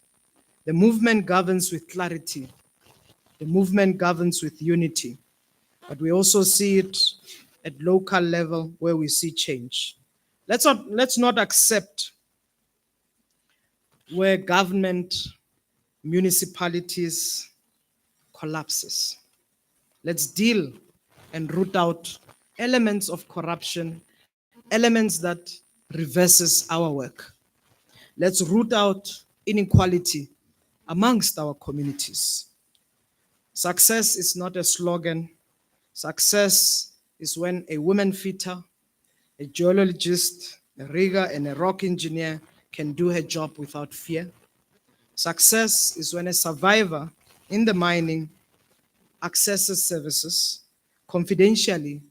the movement governs with clarity. The movement governs with unity. But we also see it at local level where we see change. Let's not accept where government, municipalities collapses. Let's deal and root out elements of corruption, elements that reverses our work. Let's root out inequality amongst our communities. Success is not a slogan. Success is when a woman fitter, a geologist, a rigger, and a rock engineer can do her job without fear. Success is when a survivor in the mining accesses services confidentially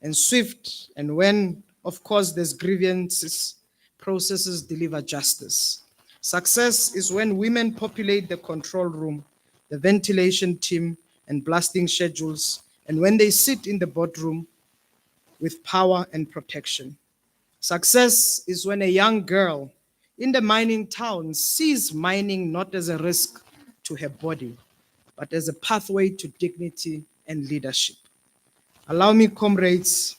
and swift, and when, of course, there's grievances, processes deliver justice. Success is when women populate the control room, the ventilation team, and blasting schedules, and when they sit in the boardroom with power and protection. Success is when a young girl in the mining town sees mining not as a risk to her body, but as a pathway to dignity and leadership. Allow me, comrades,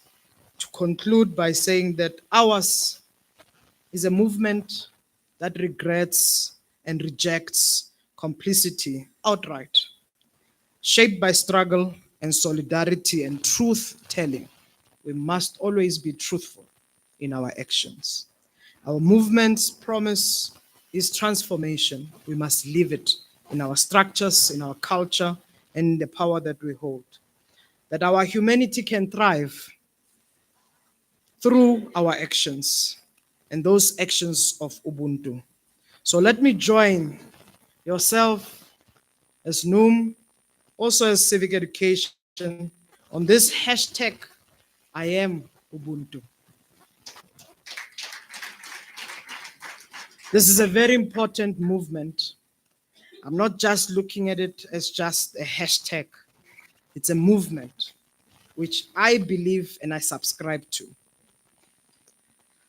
to conclude by saying that ours is a movement that regrets and rejects complicity outright, shaped by struggle and solidarity and truth-telling. We must always be truthful in our actions. Our movement's promise is transformation. We must live it in our structures, in our culture, and in the power that we hold. That our humanity can thrive through our actions and those actions of Ubuntu. So let me join yourself as NUM, also as civic education, on this hashtag, I am Ubuntu. This is a very important movement. I'm not just looking at it as just a hashtag. It's a movement which I believe and I subscribe to.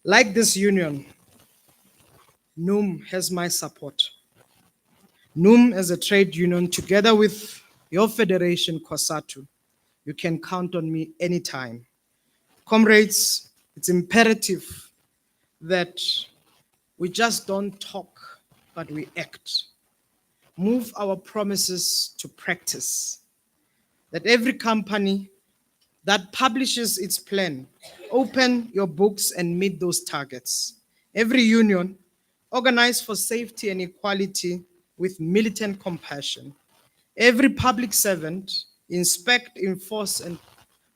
Like this union, NUM has my support. NUM as a trade union, together with your federation, COSATU, you can count on me anytime. Comrades, it's imperative that we just don't talk, but we act. Move our promises to practice. That every company that publishes its plan, open your books and meet those targets. Every union organized for safety and equality with militant compassion. Every public servant inspect, enforce, and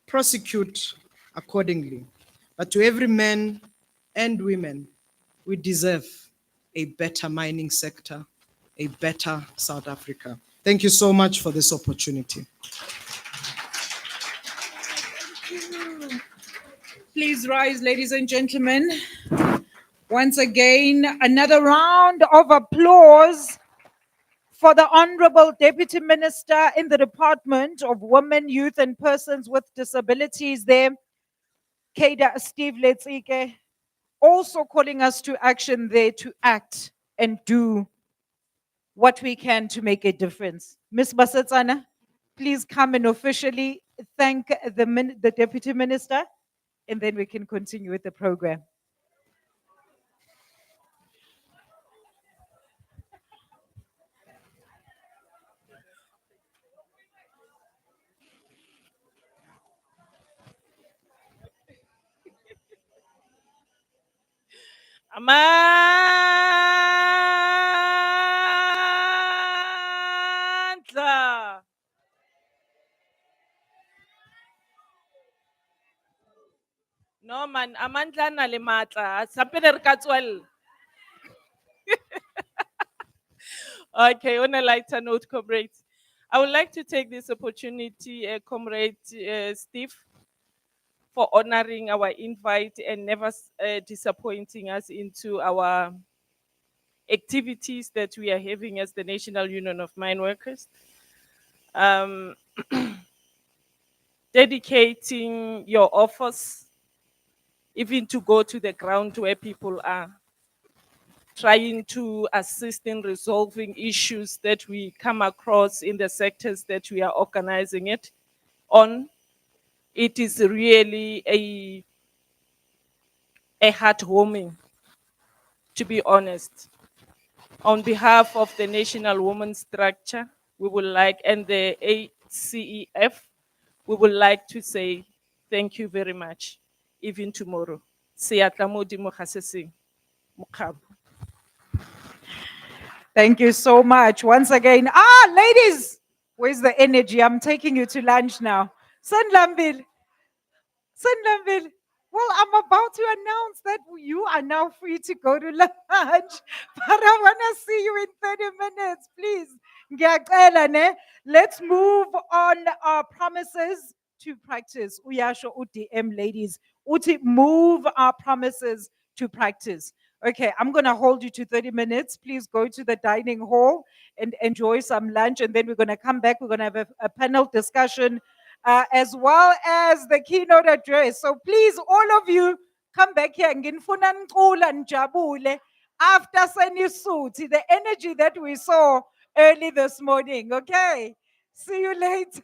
prosecute accordingly. But to every man and women, we deserve a better mining sector, a better South Africa. Thank you so much for this opportunity. Please rise, ladies and gentlemen. Once again, another round of applause for the Honorable Deputy Minister in the Department of Women, Youth and Persons with Disabilities there, Kada Steve Letsike, also calling us to action there to act and do what we can to make a difference. Ms. Basetsana, please come and officially thank the Deputy Minister, and then we can continue with the program. Amandla. No man, amandla na le matla. Sampele re ka tswella. Okay, on a lighter note, comrades, I would like to take this opportunity, Comrade Steve, for honoring our invite and never disappointing us into our activities that we are having as the National Union of Mine Workers. Um, dedicating your office even to go to the ground where people are, trying to assist in resolving issues that we come across in the sectors that we are organizing it on. It is really a heartwarming, to be honest. On behalf of the National Women's Structure, we would like, and the ACEF, we would like to say thank you very much, even tomorrow. Siyatla modimo ga se seng, Mokgabo. Thank you so much. Once again, ladies, where's the energy? I'm taking you to lunch now. Sanlambil, Sanlambil. Well, I'm about to announce that you are now free to go to lunch, but I want to see you in 30 minutes, please. Ngiyacela, ne? Let's move on our promises to practice. Uyasho UDM, ladies. Uti, move our promises to practice. Okay, I'm going to hold you to 30 minutes. Please go to the dining hall and enjoy some lunch. And then we're going to come back. We're going to have a panel discussion as well as the keynote address. So please, all of you, come back here. Nginifuna nicula nijabule after senisuthi, the energy that we saw early this morning. Okay, see you later.